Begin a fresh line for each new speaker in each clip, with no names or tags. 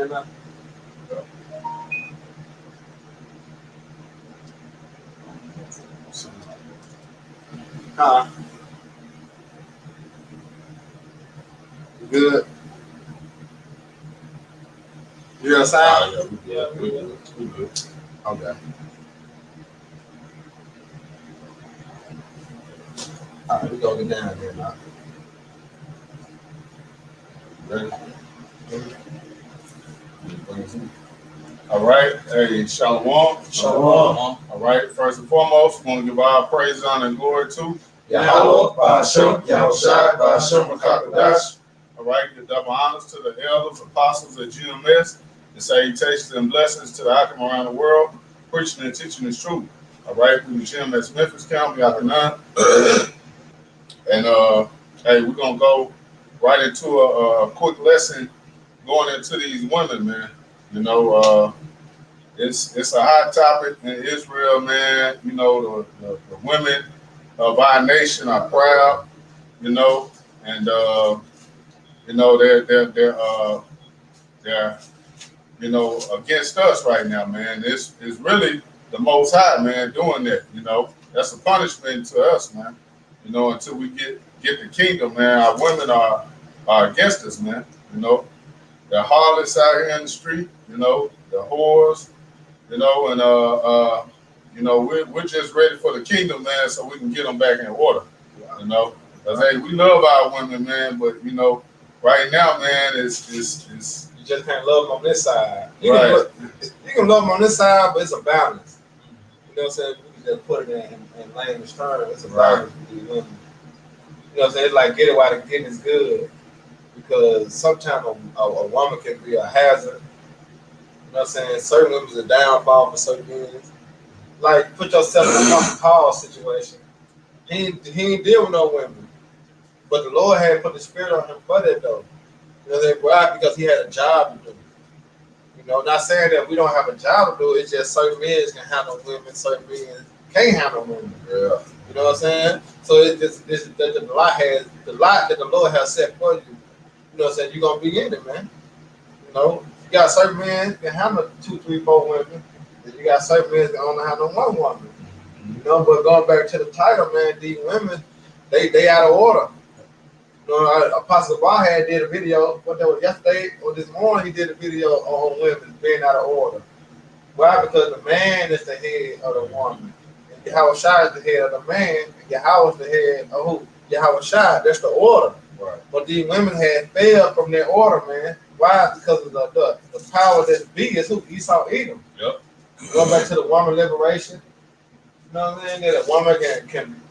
in there. Huh? Good. You outside?
Yeah, we good.
Okay. All right, we gonna get down there now.
Ready? All right. Hey, Shalom.
Shalom.
All right. First and foremost, we want to give all praise, honor, and glory to
Yahweh, Ba'ashem, Yahushai, Ba'ashem, Makakadash.
All right. Give double honors to the elders, apostles at GMS, and salutations and blessings to the Akim around the world, preaching and teaching the truth. All right. From the GMS Memphis County, Akanan. And hey, we're gonna go right into a quick lesson going into these women, man. You know, it's a hot topic in Israel, man. You know, the women of our nation are proud, you know, and you know they're you know against us right now, man. It's really the Most High, man, doing that. You know, that's a punishment to us, man. You know, until we get the kingdom, man, our women are against us, man. You know, the harlots out here in the street, you know, the whores, you know, and you know, we're just ready for the kingdom, man, so we can get them back in order. You know, because hey, we love our women, man, but you know, right now, man, it's
You just can't love them on this side. You
right.
can love them on this side, but it's a balance. You know what I'm saying? We can just put it in layman's terms. It's a balance with these women. You know what I'm saying? It's like get it while the getting is good. Because sometimes a woman can be a hazard. You know what I'm saying? Certain women's a downfall for certain men. Like, put yourself in a Apostle Paul situation. He ain't deal with no women. But the Lord had put the spirit on him for that, though. You know what I'm saying? Why? Because he had a job to do. You know, not saying that we don't have a job to do. It's just certain men can handle women, certain men can't handle women.
Yeah.
You know what I'm saying? So it's just the lot that the Lord has set for you. You know what I'm saying? You're gonna be in it, man. You know, you got certain men that handle 2, 3, 4 women. Then you got certain men that only handle 1 woman. You know, but going back to the title, man, these women, they out of order. You know, Apostle Bahad did a video, what that was yesterday or this morning, he did a video on women being out of order. Why? Because the man is the head of the woman. And Yahushua is the head of the man, and Yahweh is the head of who? Yahushua, that's the order.
Right.
But these women had failed from their order, man. Why? Because of the power that's big is who? Esau Edom.
Yep.
Going back to the woman liberation. You know what I'm saying? That a woman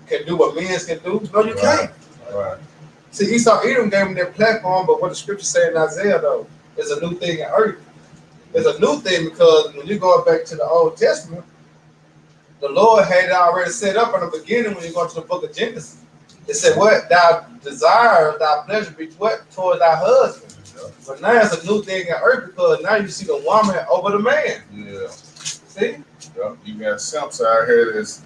can do what men can do. No, you can't.
Right.
See, Esau Edom gave them their platform, but what the scripture said in Isaiah, though, is a new thing in earth. It's a new thing because when you go back to the Old Testament, the Lord had it already set up in the beginning when you go to the book of Genesis. It said, what thou desires, thy pleasure be what? Towards thy husband.
Yeah.
But now it's a new thing in earth because now you see the woman over the man.
Yeah.
See?
Yep. You got simps out here that's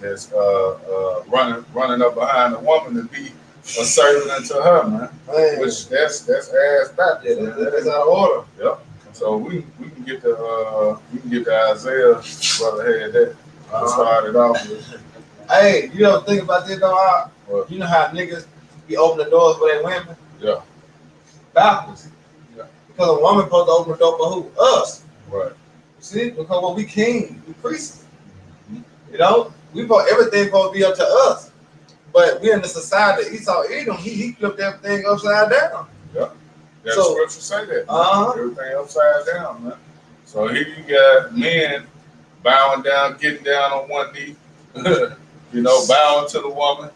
running up behind a woman to be a servant unto her, man. Which that's ass backwards.
Yeah, that is out of order.
Yep. So we can get the Isaiah brother had that started off with.
Hey, you ever think about this though?
What?
You know how niggas be opening the doors for their women?
Yeah.
Backwards.
Yeah.
Because a woman supposed to open the door for who? Us.
Right.
See? Because we king, we priests. You know? Everything supposed to be up to us. But we're in the society, Esau Edom, he flipped everything upside down.
Yeah. Yeah,
So,
the scripture say that. Everything upside down, man. So here you got men bowing down, getting down on one knee, you know, bowing to the woman.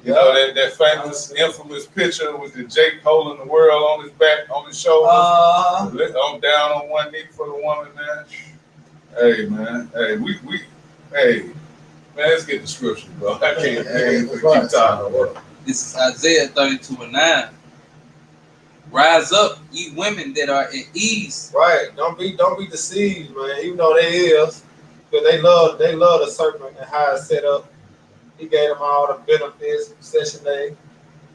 You know, that famous, infamous picture with the Jake holding the world on his back, on his shoulders. I'm down on one knee for the woman, man. Hey, man. Hey, man, let's get the scripture, bro. I can't keep talking about it.
This is Isaiah 32:9. Rise up, ye women that are at ease.
Right. Don't be deceived, man. Even though they is, but they love the serpent and how it's set up. He gave them all the benefits, Section 8. You know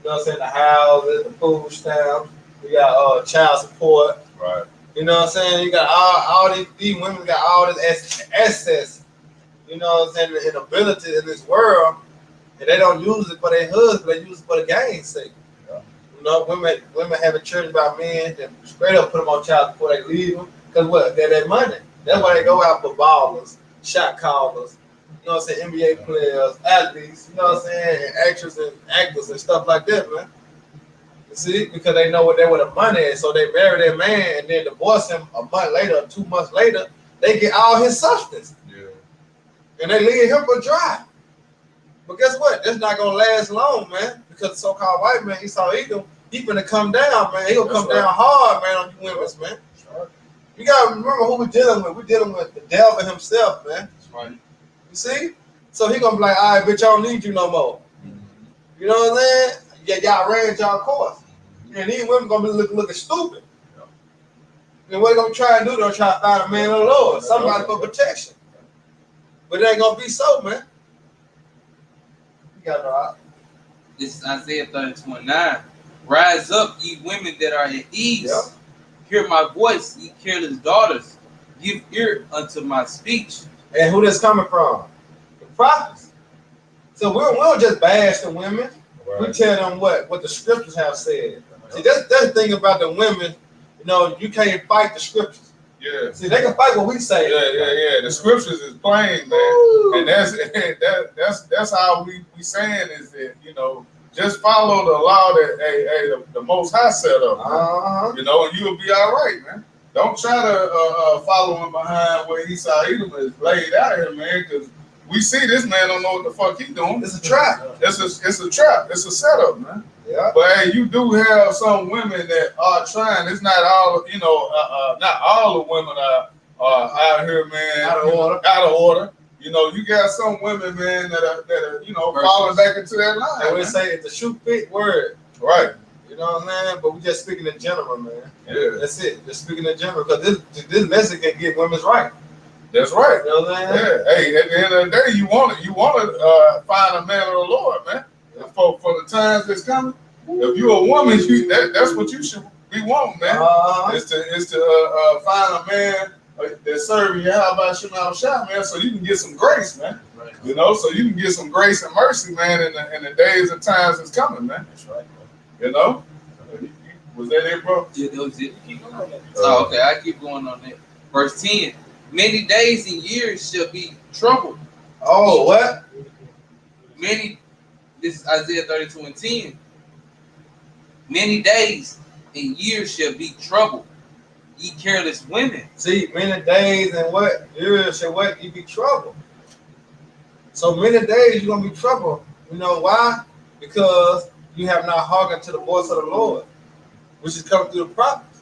what I'm saying? The houses, the food stamps. We got child support.
Right.
You know what I'm saying? You got all these women got all this access, you know what I'm saying, and ability in this world, and they don't use it for their husband, they use it for the game's sake.
Yeah.
You know, women having church about men and straight up put them on child before they leave them, because what? They're their money. That's why they go out for ballers, shot callers, you know what I'm saying, NBA players, athletes, you know what I'm saying, and actors and actors and stuff like that, man. You see, because they know what the money is, so they marry their man and then divorce him a month later, 2 months later, they get all his substance.
Yeah.
And they leave him for dry. But guess what? That's not gonna last long, man. Because the so-called white man, Esau Edom, he finna come down, man. He gonna come down hard, man, on you women, man.
Right.
You gotta remember who we're dealing with. We're dealing with the devil himself, man.
That's right.
You see? So he gonna be like, all right, bitch, I don't need you no more. You know what I'm saying? Yeah, y'all ran y'all course. And these women gonna be looking stupid. And what they gonna try and do, they'll try to find a man of the Lord, somebody for protection. But it ain't gonna be so, man. You got no.
This is Isaiah 32:9. Rise up, ye women that are at ease.
Yeah.
Hear my voice, ye careless daughters. Give ear unto my speech.
And who this coming from? The prophets. So we don't just bash the women.
Right.
We tell them what the scriptures have said. See, that's the thing about the women. You know, you can't fight the scriptures.
Yeah.
See, they can fight what we say.
Yeah. The scriptures is plain, man.
Ooh.
And that's how we saying is that, you know, just follow the law that the Most High set up.
Uh-huh.
You know, and you'll be all right, man. Don't try to follow him behind where Esau Edom is laid out here, man, because we see this man don't know what the fuck he doing.
It's a trap.
It's a trap. It's a setup, man.
Yeah.
But hey, you do have some women that are trying. It's not all, you know, not all the women are out here, man.
Out of order.
Out of order. You know, you got some women, man, that are you know, falling back into that line.
And we
man.
say it's a shoot fit word.
Right.
You know what I'm saying? But we just speaking in general, man.
Yeah.
That's it. Just speaking in general. Because this message can get women's right.
That's right.
You know what I'm saying?
Yeah. Hey, at the end of the day, you want to find a man of the Lord, man. For the times that's coming. If you're a woman, that's what you should be wanting, man. Is to find a man that's serving you. How about Shemal Shah, man? So you can get some grace, man.
Right.
You know, so you can get some grace and mercy, man, in the days and times that's coming, man.
That's right.
You know? Was that it, bro?
Yeah, that was it. Keep going on that. Oh, okay, I keep going on that. Verse 10. Many days and years shall be troubled.
Oh, what?
This is Isaiah 32:10. Many days and years shall be troubled. Ye careless women.
See, many days and what? Years shall what? You be troubled. So many days you're going to be troubled. You know why? Because you have not hearkened to the voice of the Lord, which is coming through the prophets.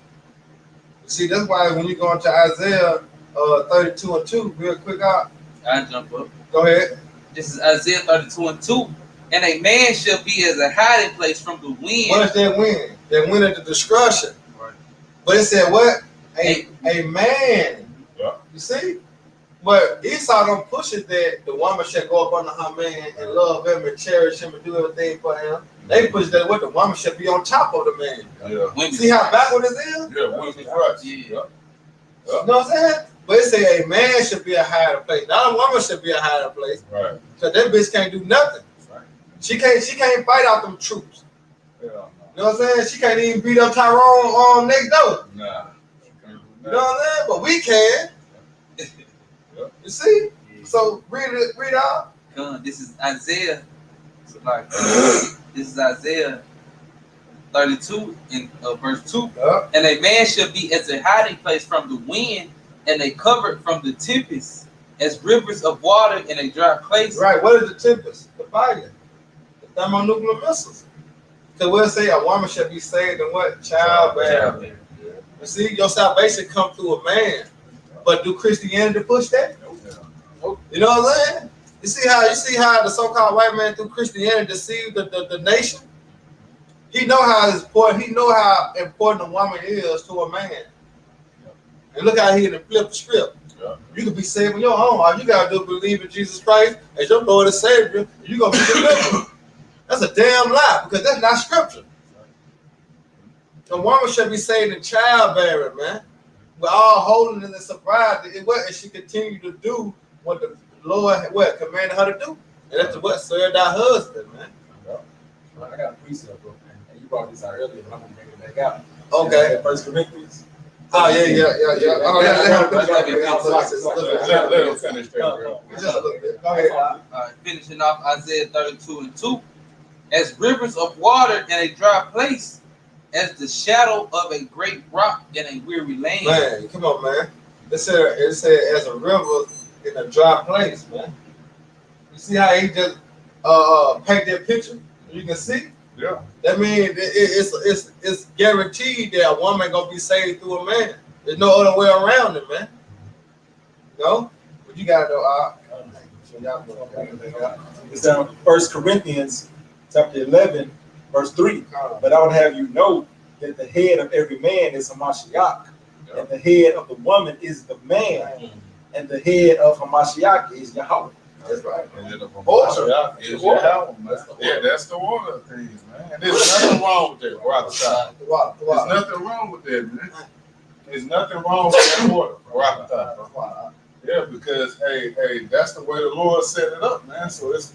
See, that's why when you go into Isaiah 32:2, real quick out.
I jump up.
Go ahead.
This is Isaiah 32:2. And a man shall be as a hiding place from the wind.
What is that wind? That wind of the destruction.
Right.
But it said what? A man.
Yeah.
You see? But Esau don't push it that the woman shall go up under her man and love him and cherish him and do everything for him. They push that what the woman should be on top of the man.
Yeah.
Women's
See how
rights.
backward it is?
Yeah, women's rights.
Yeah.
You know what I'm saying? But it say a man should be a hiding place. Not a woman should be a hiding place.
Right.
Because that bitch can't do nothing.
Right.
She can't fight out them troops.
Yeah.
You know what I'm saying? She can't even beat up Tyrone next door.
Nah.
You know what I'm saying? But we can. You see? So read out.
This is Isaiah. This is Isaiah 32 in verse 2.
Yeah.
And a man shall be as a hiding place from the wind, and a covert from the tempest, as rivers of water in a dry place.
Right. What is the tempest? The fire. The thermonuclear missiles. Because we'll say a woman shall be saved in what? Childbearing. You see, your salvation come through a man. But do Christianity push that? You know what I'm saying? You see how the so-called white man through Christianity deceived the nation? He know how important. He know how important a woman is to a man. And look how he done flip the script.
Yeah.
You can be saved on your own. All you gotta do is believe in Jesus Christ as your Lord and Savior. You're gonna be delivered. That's a damn lie because that's not scripture. A woman should be saved in childbearing, man. with all holiness and sobriety, and she continued to do what the Lord commanded her to do. And that's what served our husband, man.
I got a precept, bro, and you brought this out earlier, but I'm gonna bring it back out.
Okay.
First Corinthians.
Oh yeah. Oh,
Let him finish that, bro.
Just a little bit. Go ahead.
All right, finishing off Isaiah 32:2. As rivers of water in a dry place, as the shadow of a great rock in a weary land.
Man, come on, man. It said as a river in a dry place, man. You see how he just paint that picture? You can see.
Yeah.
That means it's guaranteed that a woman gonna be saved through a man. There's no other way around it, man. No? What you gotta know,
It's down 1 Corinthians chapter 11, verse 3. But I would have you know that the head of every man is Hamashiach, and the head of the woman is the man, and the head of Hamashiach is Yahweh.
That's right.
Yeah, that's the order of things, man. And there's nothing wrong with that. There's nothing wrong with that, man. There's nothing wrong with that order. Yeah, because hey, that's the way the Lord set it up, man. So that's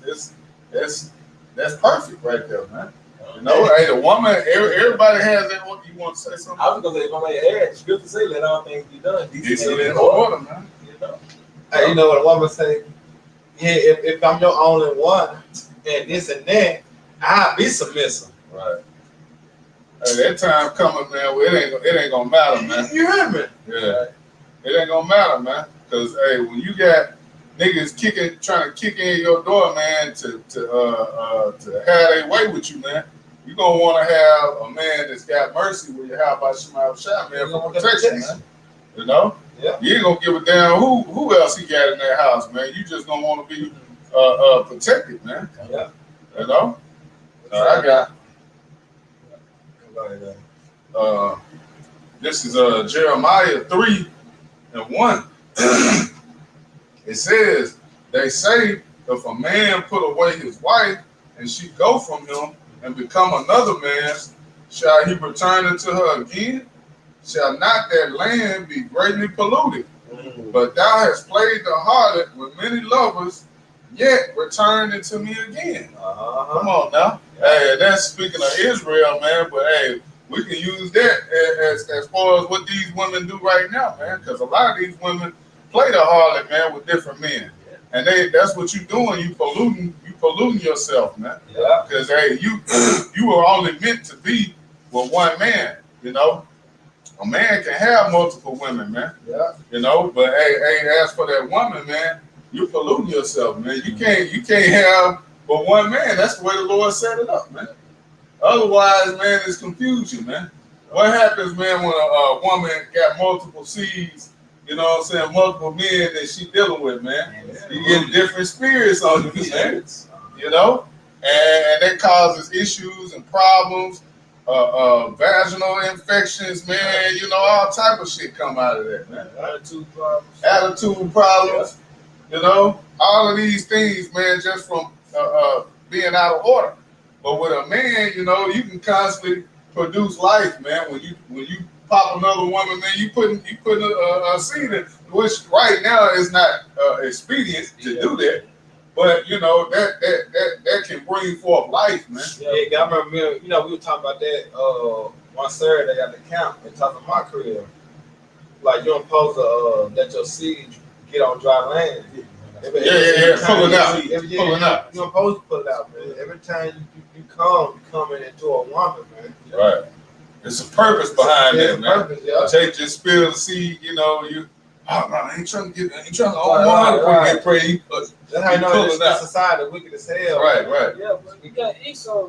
perfect right there, man. You know, hey, the woman, everybody has that. You want to say something?
I was gonna say, if I may add, scripture say, let all things be done.
Decent in order, man.
You know?
Hey, you know what a woman say? Yeah, if I'm your only one and this and that, I'll be submissive.
Right. Hey, that time coming, man. Well, it ain't gonna matter, man.
You heard me?
Yeah. It ain't gonna matter, man. Cause hey, when you got niggas trying to kick in your door, man, to have their way with you, man, you gonna want to have a man that's got mercy when you have about Shema Shah, man, for protection, man. You know?
Yeah.
You ain't gonna give a damn who else he got in that house, man. You just gonna want to be protected, man.
Yeah.
You know? I got this is Jeremiah 3:1. It says, they say if a man put away his wife and she go from him and become another man's, shall he return unto her again? Shall not that land be greatly polluted? But thou hast played the harlot with many lovers, yet returned unto me again. Come on now. Hey, that's speaking of Israel, man, but hey, we can use that as far as what these women do right now, man, because a lot of these women play the harlot, man, with different men. And that's what you're doing. You polluting yourself, man.
Yeah.
Because hey, you were only meant to be with one man, you know. A man can have multiple women, man.
Yeah.
You know, but hey, as for that woman, man, you're polluting yourself, man. You can't have but one man. That's the way the Lord set it up, man. Otherwise, man, it's confusion, man. What happens, man, when a woman got multiple seeds, you know what I'm saying, multiple men that she dealing with, man? You get different spirits on you, man. You know? And that causes issues and problems. Vaginal infections, man, you know, all type of shit come out of that, man. Attitude problems, you know, all of these things, man, just from being out of order. But with a man, you know, you can constantly produce life, man. When you pop another woman, man, you putting a seed in, which right now is not expedient to do that. But you know that can bring forth life, man.
Yeah, I remember. You know, we were talking about that one Saturday at the camp and talking about my career. Like you're supposed to let your seed get on dry land.
Pulling out.
You're supposed to pull it out, man. Every time you coming into a woman, man.
Right. There's a purpose behind that, man.
Purpose, yeah.
Take just spill the seed, you know, I ain't trying to get prayed.
That's how you know this society wicked as hell.
Right.
Yeah, but you got Esau,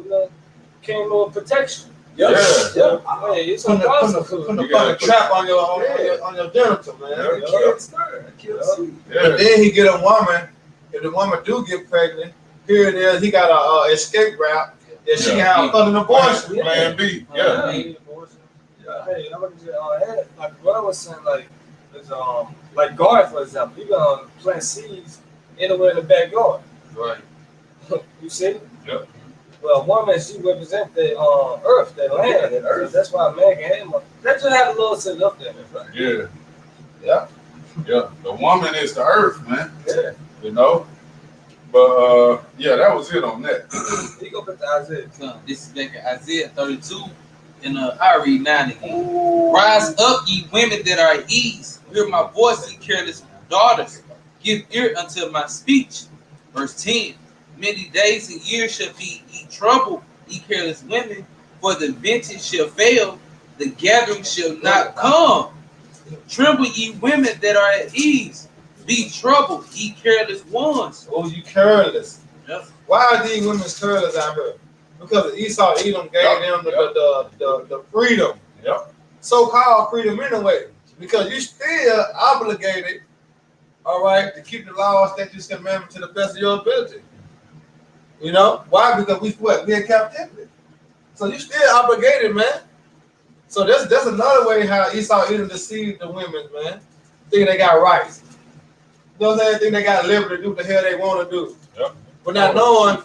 came with protection.
Yeah.
Hey, it's
Putting a fucking trap on your genital, man. But then he get a woman. If the woman do get pregnant, here it is. He got a escape route that she have an abortion.
Plan B. Yeah.
Hey, I'm gonna just add, like what I was saying, like garden, for example, you gonna plant seeds anywhere in the backyard.
Right.
You see?
Yep.
Well, a woman, she represents the earth, the land, and earth. That's why a man can have one. They just have a little set up there.
Yeah.
Yeah.
Yeah, the woman is the earth, man.
Yeah.
You know? But yeah, that was it on that.
You go back to Isaiah.
This is back in Isaiah 32, and I read 9 again. Rise up, ye women that are at ease. Hear my voice, ye careless daughters. Give ear unto my speech. Verse 10. Many days and years shall be ye troubled, ye careless women, for the vintage shall fail, the gathering shall not come. Tremble, ye women that are at ease. Be troubled, ye careless ones.
Oh, you careless.
Yep.
Why are these women careless out here? Because Esau, Edom gave them the freedom.
Yep.
So-called freedom anyway. Because you still obligated, all right, to keep the laws, statutes, commandments to the best of your ability. You know? Why? Because we in captivity. So you still obligated, man. So that's another way how Esau, Edom deceived the women, man. Thinking they got rights. You know what I'm saying? Think they got liberty to do what the hell they want to do.
Yep.
But not knowing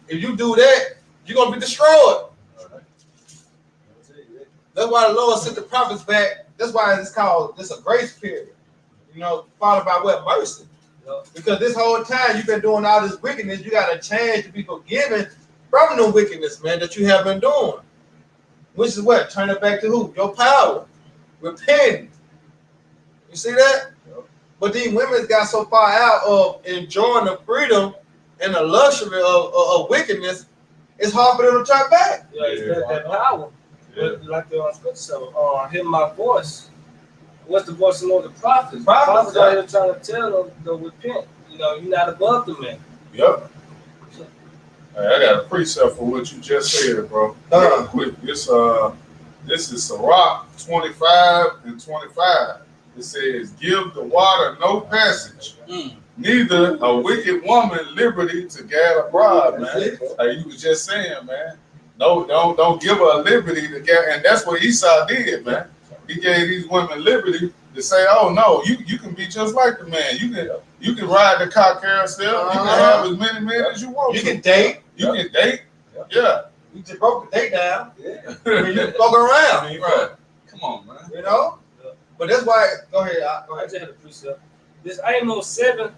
if you do that, you're gonna be destroyed. That's why the Lord sent the prophets back. That's why it's called this a grace period. You know, followed by what? Mercy. Because this whole time you've been doing all this wickedness, you got a chance to be forgiven from the wickedness, man, that you have been doing. Which is what? Turn it back to who? Your power. Repent. You see that?
Yep.
But these women got so far out of enjoying the freedom and the luxury of wickedness, it's hard for them to turn back.
Yeah, it's that power.
Yeah.
But like the scripture said, hear my voice. What's the voice of the Lord? The prophets.
Prophets,
Prophets out here trying to tell them to repent. You know, you're not above the man.
Yep. Hey, I got a precept for what you just said, bro. Real quick. This is Sirach 25 and 25. It says, give the water no passage, neither a wicked woman liberty to gad abroad, man. Like you was just saying, man. No, don't give her a liberty to gad, and that's what Esau did, man. He gave these women liberty to say, oh no, you can be just like the man. You can ride the car carousel, you can have as many men as you want.
You can date.
You can date. Yeah.
You just broke the date down. Yeah. You can fuck around.
Right. Come on, man.
You know? But that's why, go ahead. Go
I
ahead.
just had a precept. This Amos 7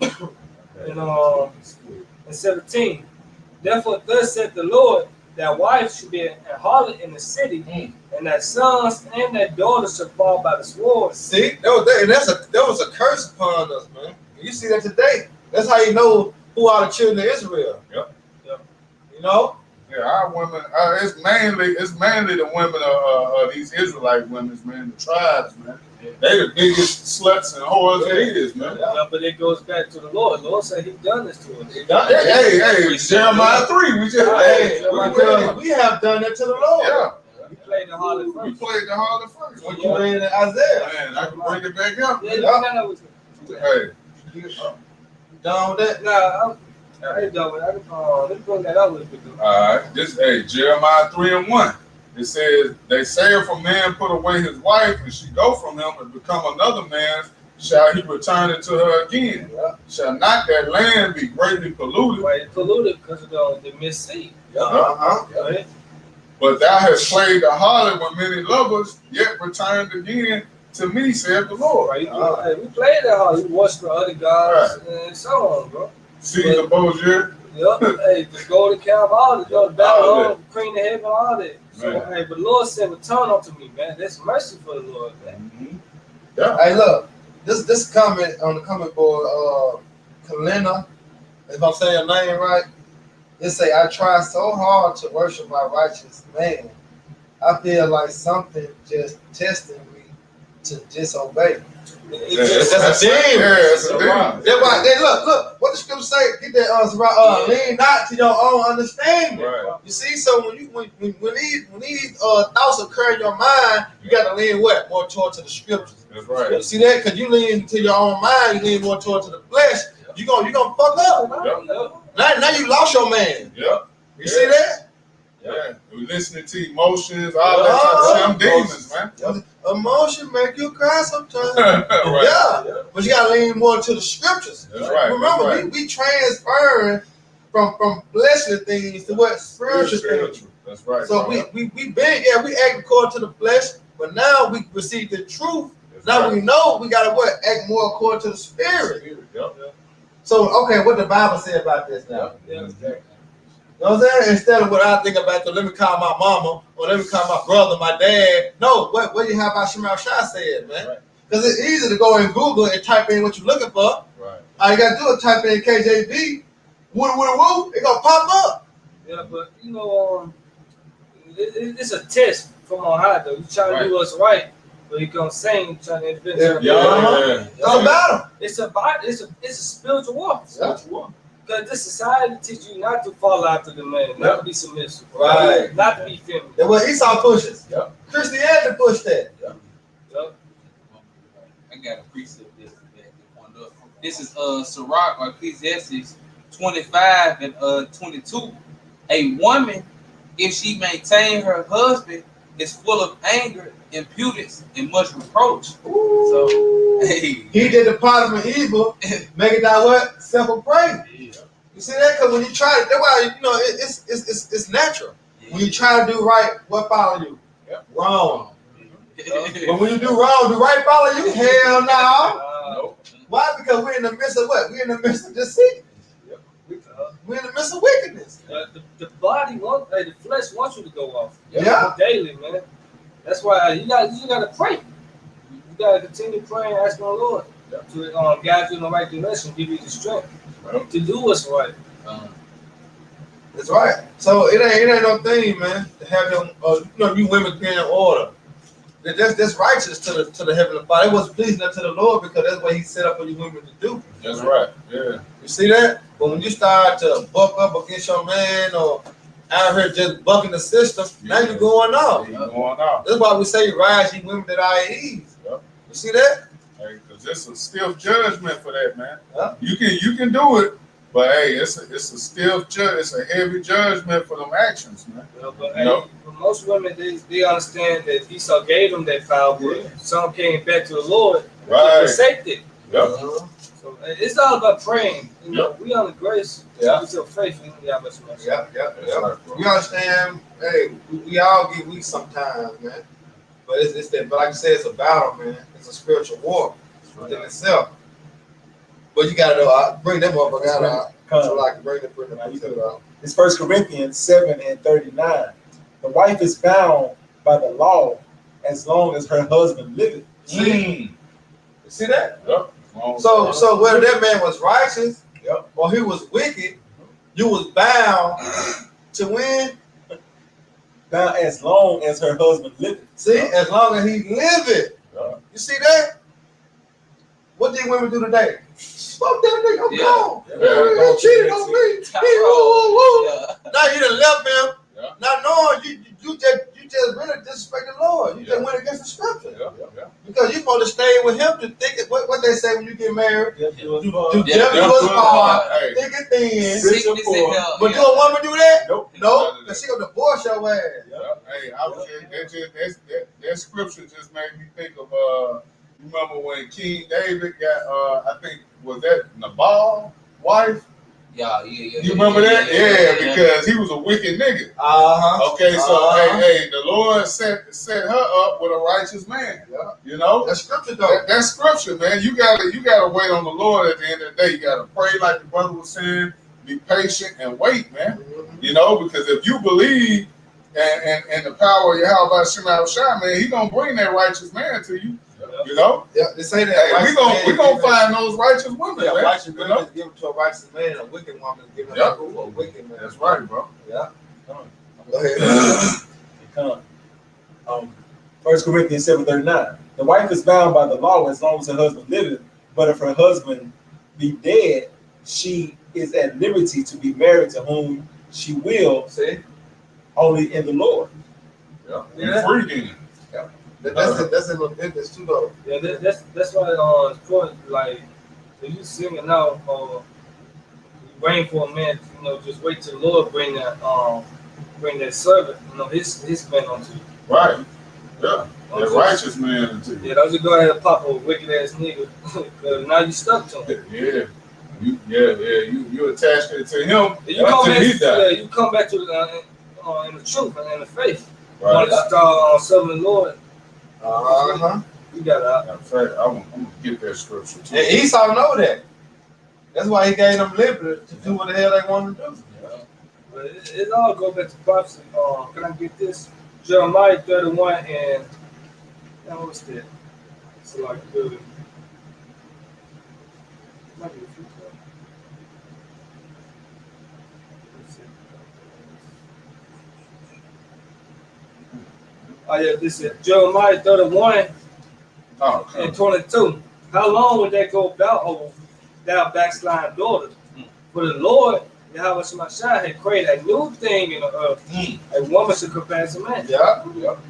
and 17. Therefore, thus said the Lord, that wife should be a harlot in the city, and that sons and that daughters shall fall by the sword.
See, that was a curse upon us, man. You see that today. That's how you know who are the children of Israel.
Yep.
You know?
Yeah, our women. It's mainly the women of these Israelite women, man. The tribes, man. They the biggest sluts and whores there is, man.
Yeah, but it goes back to the Lord. The Lord said He done this to us.
Hey, Jeremiah 3. We just
We have done that to the Lord.
Yeah.
We played the harlot
We
first.
played the harlot first.
When you read in Isaiah.
Man, I can bring it back up.
Yeah, that was.
Hey,
You done with that?
Nah, I ain't done with it. Let me bring that up with you.
all right. Jeremiah 3 and 1. It says, they say if a man put away his wife and she go from him and become another man's, shall he return it to her again?
Yeah.
Shall not that land be greatly polluted?
Right, it's polluted because of the misseed. Right?
But thou hast played the harlot with many lovers, yet returned again to me, saith the Lord.
Right? Hey, we played that hard. We worship other gods and so on, bro.
Caesar Borgia.
Yep. Hey, the golden calf, all the battle, queen of heaven, all that. So, hey, but the Lord said, return unto me, man. That's mercy for the Lord, man.
Mm-hmm. Yeah.
Hey, look, this comment on the comment board, Kalina, if I'm saying your name right, it say, I try so hard to worship my righteous man. I feel like something just testing me to disobey. That's a demon.
That's a demon.
That's why they look. What the scripture say? Get that lean not to your own understanding.
Right.
You see, so when these thoughts occur in your mind, you got to lean what more toward to the scriptures.
That's right.
You see that? Because you lean to your own mind, you lean more toward to the flesh. You gonna fuck up.
Yep.
Now you lost your man.
Yep.
You see that?
Yeah. We listening to emotions, all that stuff. Them demons, man.
Emotion make you cry sometimes.
Right.
Yeah, but you gotta lean more to the scriptures.
That's right.
Remember,
That's right.
we transferring from fleshly things to what spiritual things.
That's right.
So we act according to the flesh, but now we receive the truth Now we know we gotta what? Act more according to the spirit.
Yep.
So okay, what the Bible say about this now?
Yeah.
You know what I'm saying? Instead of what I think about, let me call my mama or let me call my brother, my dad. No, what do you have about Shemal Shah said, man? Because it's easy to go in Google and type in what you're looking for.
Right.
All you gotta do is type in KJV, woo, it gonna pop up.
Yeah, but you know, it's a test from on high though. You trying to do what's right, but you come saying trying to intervene.
Yeah.
It's a battle.
It's a spiritual war.
Yeah.
Because this society teaches you not to fall after the man, not to be submissive,
Right.
not to be feminine.
And what Esau pushes.
Yep.
Christianity pushed that.
Yep.
I got a precept this. This is Sirach or Ecclesiastes 25 and 22. A woman, if she maintain her husband, is full of anger, impudence, and much reproach. So, hey,
He did the part of evil, make it that what? Self-praise. You see that? Because when you try to, that's why you know it's natural. When you try to do right, what follow you?
Yep.
Wrong. But when you do wrong, do right follow you? Hell no.
Nope.
Why? Because we're in the midst of what? We're in the midst of deceit. We're in the midst of wickedness.
The body wants, the flesh wants you to go off.
Yeah.
Daily, man. That's why you got to pray. You got to continue praying, asking the Lord to guide you in the right direction, give you the strength to do what's right.
That's right. So it ain't no thing, man, to have them, you women being in order. That's righteous to the heavenly Father. It was pleasing unto the Lord because that's what He set up for you women to do.
That's right. Yeah.
You see that? But when you start to buck up against your man or out here just bucking the system, now you're going off.
You're going out.
That's why we say, rise, ye women that are at ease.
Yep.
You see that?
Hey, because it's a stiff judgment for that, man.
Yeah.
You can do it, but hey, it's a stiff judge. It's a heavy judgment for them actions, man.
But for most women, they understand that Esau gave them that foul word. Some came back to the Lord,
Right.
forsake it.
Yep.
So it's all about praying. You know, we on the grace.
Yeah.
It's your faith.
Yep. We understand. Hey, we all get weak sometimes, man. But it's that. But like you said, it's a battle, man. It's a spiritual war within itself. But you gotta bring them up. I gotta so like bring them up.
It's 1 Corinthians 7 and 39. The wife is bound by the law as long as her husband liveth.
See? You see that?
Yep.
So whether that man was righteous or he was wicked, you was bound to win.
Bound as long as her husband liveth.
See, as long as he liveth. You see that? What did women do today? Fuck that nigga, I'm gone. He cheated on me. Now you done left him. Not knowing you just really disrespect the Lord. You just went against the scripture. Because you're supposed to stay with him to think it. What they say when you get married? Do devil was hard, thick and thin.
Sickness and health.
But do a woman do that?
Nope.
No, because she gonna divorce your ass.
Hey, that scripture just made me think of you remember when King David got I think was that Nabal wife?
Yeah.
You remember that? Yeah, because he was a wicked nigga. Okay, so hey, the Lord set her up with a righteous man.
Yeah.
You know?
That's scripture though.
That's scripture, man. You gotta wait on the Lord at the end of the day. You gotta pray like the brother was saying, be patient and wait, man.
Mm-hmm.
You know, because if you believe and the power of Yahweh Shemal Shah, man, he gonna bring that righteous man to you. You know?
Yeah, they say that.
Hey, we gonna find those righteous women.
Yeah,
man.
righteous
You
women
know?
is given to a righteous man, and a wicked woman is given
Yep.
to a wicked man.
That's right, bro.
Yeah. Go ahead.
1 Corinthians 7:39. The wife is bound by the law as long as her husband liveth, but if her husband be dead, she is at liberty to be married to whom she will,
See?
only in the Lord.
Yeah.
Yeah.
Free then.
That's in Leviticus too, though.
Yeah, that's why it's important. Like, if you singing out, you waiting for a man, just wait till the Lord bring that servant, his man onto you.
Right. Yeah. That righteous man into you.
Yeah, don't just go ahead and pop a wicked ass nigga. Cause now you stuck to him.
Yeah. You attached it to him.
You come
until
back,
he died.
you come back to in the truth and in the faith.
Right.
You want to start serving the Lord. You got out.
In fact, I'm gonna get that scripture too.
And Esau know that. That's why he gave them liberty to do what the hell they wanted to do.
But it all go back to prophecy. Can I get this? Jeremiah 31 and what's that? It's like really. Might be a few times. Let's see. Oh yeah, this is Jeremiah 31
Oh,
and 22. How long would that go about, oh, thou backsliding daughter? For the Lord, Yahweh Shemashah, had created a new thing in the earth. A woman should compare to man.
Yeah.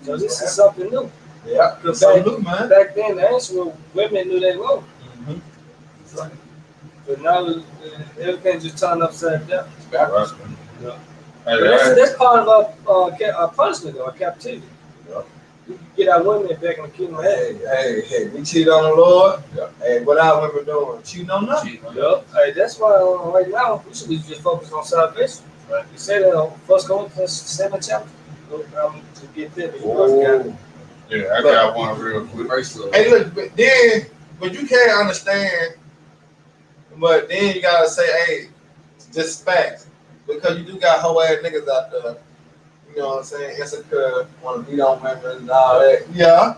So this is something new.
Yeah.
Because
Salute, man.
back then, the ancient women knew they wrong.
Mm-hmm.
But now everything just turned upside down.
right.
Yeah.
Hey,
But that's part of our punishment, though, our captivity.
Yeah.
We can get our women back in the kingdom of heaven.
Hey, we cheat on the Lord.
Yeah.
Hey, what our women doing? Cheating on nothing.
Yup. Hey, that's why right now we should be just focused on salvation.
Right.
You say that on 1 Corinthians 7 chapter. To get there, but you first got it.
Yeah, I got one real quick.
First love.
Hey, look, but you can't understand. But then you gotta say, hey, just facts, because you do got whole ass niggas out there. You know what I'm saying? Insecure, want to beat on women and all that. Yeah.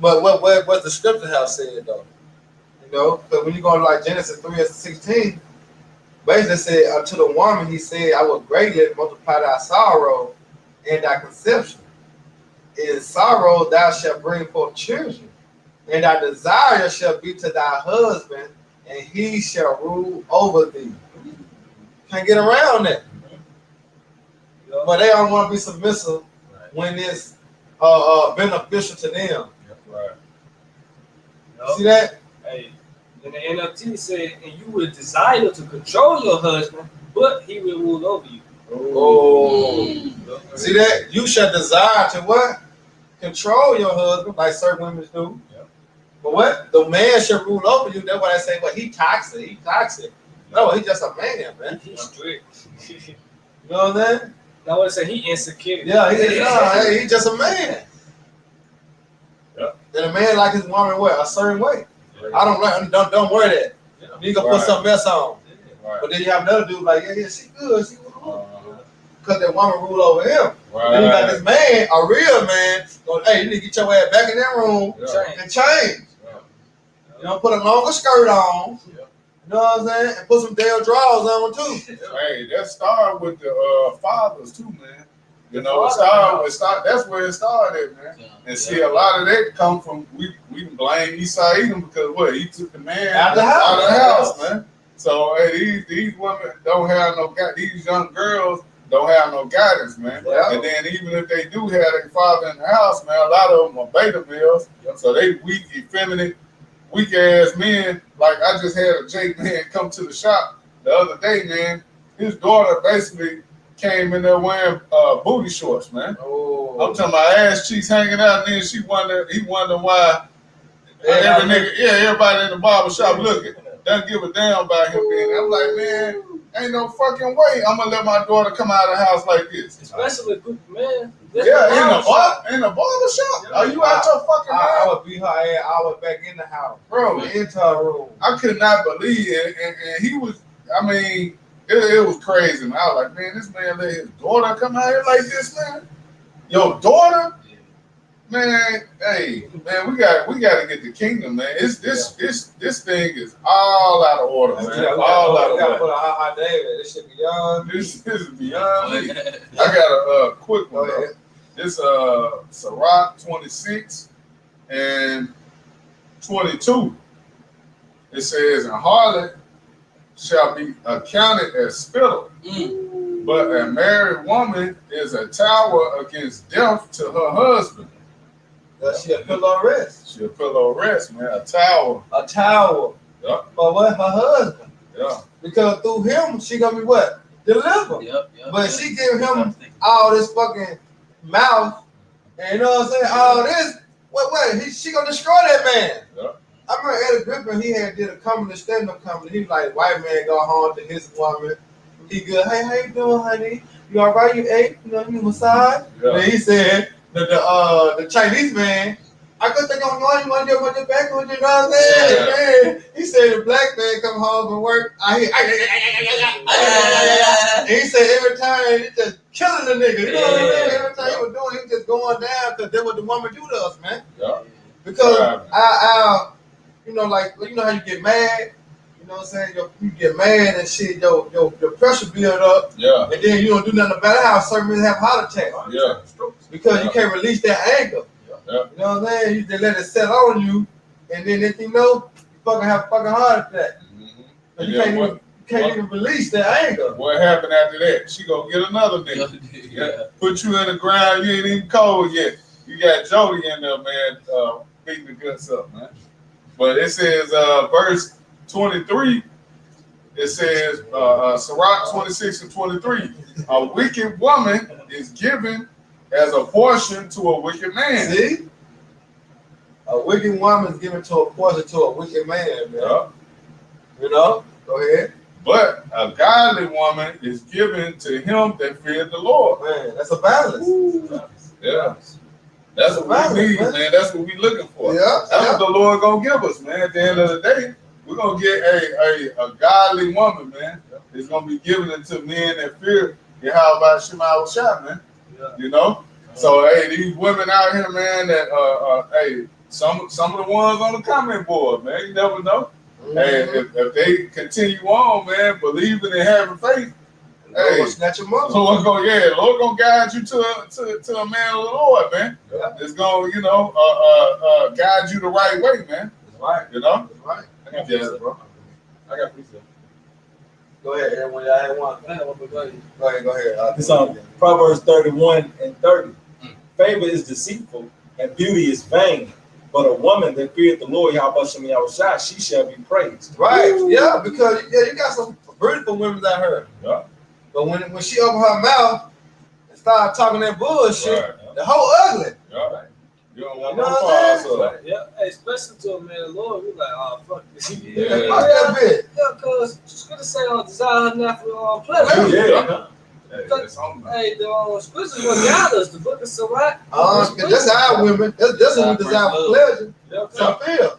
But what the scripture have said though? You know, because when you go to like Genesis 3:16, basically said unto the woman he said, I will greatly multiply thy sorrow and thy conception. In sorrow thou shalt bring forth children, and thy desire shall be to thy husband, and he shall rule over thee. Can't get around that.
Yup.
But they don't want to be submissive when it's beneficial to them.
Right.
Yup.
See that?
Hey, and the NLT said, and you will desire to control your husband, but he will rule over you.
Oh.
Yup.
See that? You shall desire to what? Control your husband, like certain women do.
Yep.
But what? The man shall rule over you. That's why they say, well, he toxic. He toxic. No, he just a man.
He's strict.
You know what I'm saying?
Now what I say, he insecure.
Yeah, he just a man.
Yep.
And a man like his woman what? A certain way. I don't like. Don't wear that. You can put
Right.
something else on.
Right.
But then you have another dude like, yeah, she good. She good.
Uh-huh.
Because that woman rule over him.
Right.
Then you got this man, a real man, going, hey, you need to get your ass back in that room
Yeah.
and change.
Yeah.
You know, put a longer skirt on.
Yeah.
You know what I'm saying? And put some Dale drawers on too.
Hey, that started with the fathers too, man. You know, it started. That's where it started, man. And see, a lot of that come from we can blame Esau Edom because what he took the man
Out the
house, man. So hey, these women don't have no these young girls don't have no guidance, man.
Yeah.
And then even if they do have their father in the house, man, a lot of them are beta males. So they weak, effeminate, weak ass men. Like I just had a Jake man come to the shop the other day, man. His daughter basically came in there wearing booty shorts, man.
Oh.
I'm talking about ass cheeks hanging out, and then he wondered why everybody in the barber shop looking, doesn't give a damn about him being. I'm like, man, ain't no fucking way I'm gonna let my daughter come out of the house like this.
Especially with a group of men.
Yeah, in the barber shop. Are you out your fucking
I
mind?
would beat her ass. I was back in the house,
Bro,
into her room.
I could not believe it. And he was, I mean, it was crazy, man. I was like, man, this man let his daughter come out here like this, man. Your daughter? Man, hey, man, we got to get the kingdom, man. This thing is all out of order, man. All out of
gotta
order.
put a hot David. This shit beyond.
This is beyond me. I got a quick one,
Go
though.
ahead.
This Sirach 26 and 22. It says, "And harlot shall be accounted as spittle, but a married woman is a tower against death to her husband."
She a pillow rest.
She a pillow rest, man. A tower.
A towel.
Yeah.
But what? Her husband.
Yeah.
Because through him, she gonna be what? Delivered.
Yep.
But she give him all this fucking mouth, and you know what I'm saying? All this. She gonna destroy that man.
Yeah.
I remember Eddie Griffin, he had did a comedy, stand-up comedy. He was like, white man go home to his woman. He good, hey, how you doing, honey? You all right? You ate? You know, you massage?
Yeah.
And he said, the Chinese man, I could think on one, you want to get the back with you, know what I'm saying? Man, he said the black man come home from work, I hear, and he said every time he just killing the nigga, you know what I'm saying? Every time he was doing, he was just going down because that's what the woman do to us, man.
Yeah.
Because I you know, like, you know how you get mad, you know what I'm saying? You get mad and shit, your pressure build up,
Yeah.
and then you don't do nothing about it. How certain men have heart attacks.
Yeah.
Because you can't release that anger.
Yeah.
You know what I'm saying? You just let it set on you, and then if you know, you fucking have a fucking heart attack.
Mm-hmm.
But you can't even release that anger.
What happened after that? She gonna get another nigga.
Yeah.
Put you in the ground, you ain't even cold yet. You got Jody in there, man, beating the guts up, man. But it says, verse 23, it says, Sirach 26 and 23, a wicked woman is given as a portion to a wicked man.
See? A wicked woman is given to a portion to a wicked man, man.
Yeah.
You know? Go ahead.
But a godly woman is given to him that feared the Lord.
Man, that's a balance.
Yeah. That's what we need, man. That's what we looking for.
Yeah.
That's what the Lord gonna give us, man. At the end of the day, we're gonna get a godly woman, man. It's gonna be given to men that fear Yahweh Shema Shah, man.
Yeah.
You know? So hey, these women out here, man, that hey, some of the ones on the comment board, man, you never know.
Mm-hmm.
Hey, if they continue on, man, believing and having faith, hey,
snatch your mother.
Lord gonna guide you to a man of the Lord, man.
Yeah.
It's gonna, you know, guide you the right way, man.
That's right.
You know?
That's right.
I got pizza, bro. I got pizza.
Go ahead, everyone. Y'all had one. Go ahead.
It's on Proverbs 31 and 30. Favor is deceitful and beauty is vain, but a woman that feareth the Lord, Yahweh, she shall be praised.
Right. Yeah, because you got some beautiful women out here.
Yeah.
But when she opened her mouth and started talking that bullshit,
Right.
the whole ugly.
Yeah. You don't want
You know
no
what I'm
pause
saying?
up.
Yeah, especially to a man of the Lord, we like, oh, fuck this.
Yeah.
Fuck that bitch.
Yeah, because scripture say desire her natural pleasure.
Yeah.
Hey, that's on me.
Hey, the scriptures will guide us. The book of Sirach.
That's our women. That's what we desire for pleasure.
Yeah,
Some feel.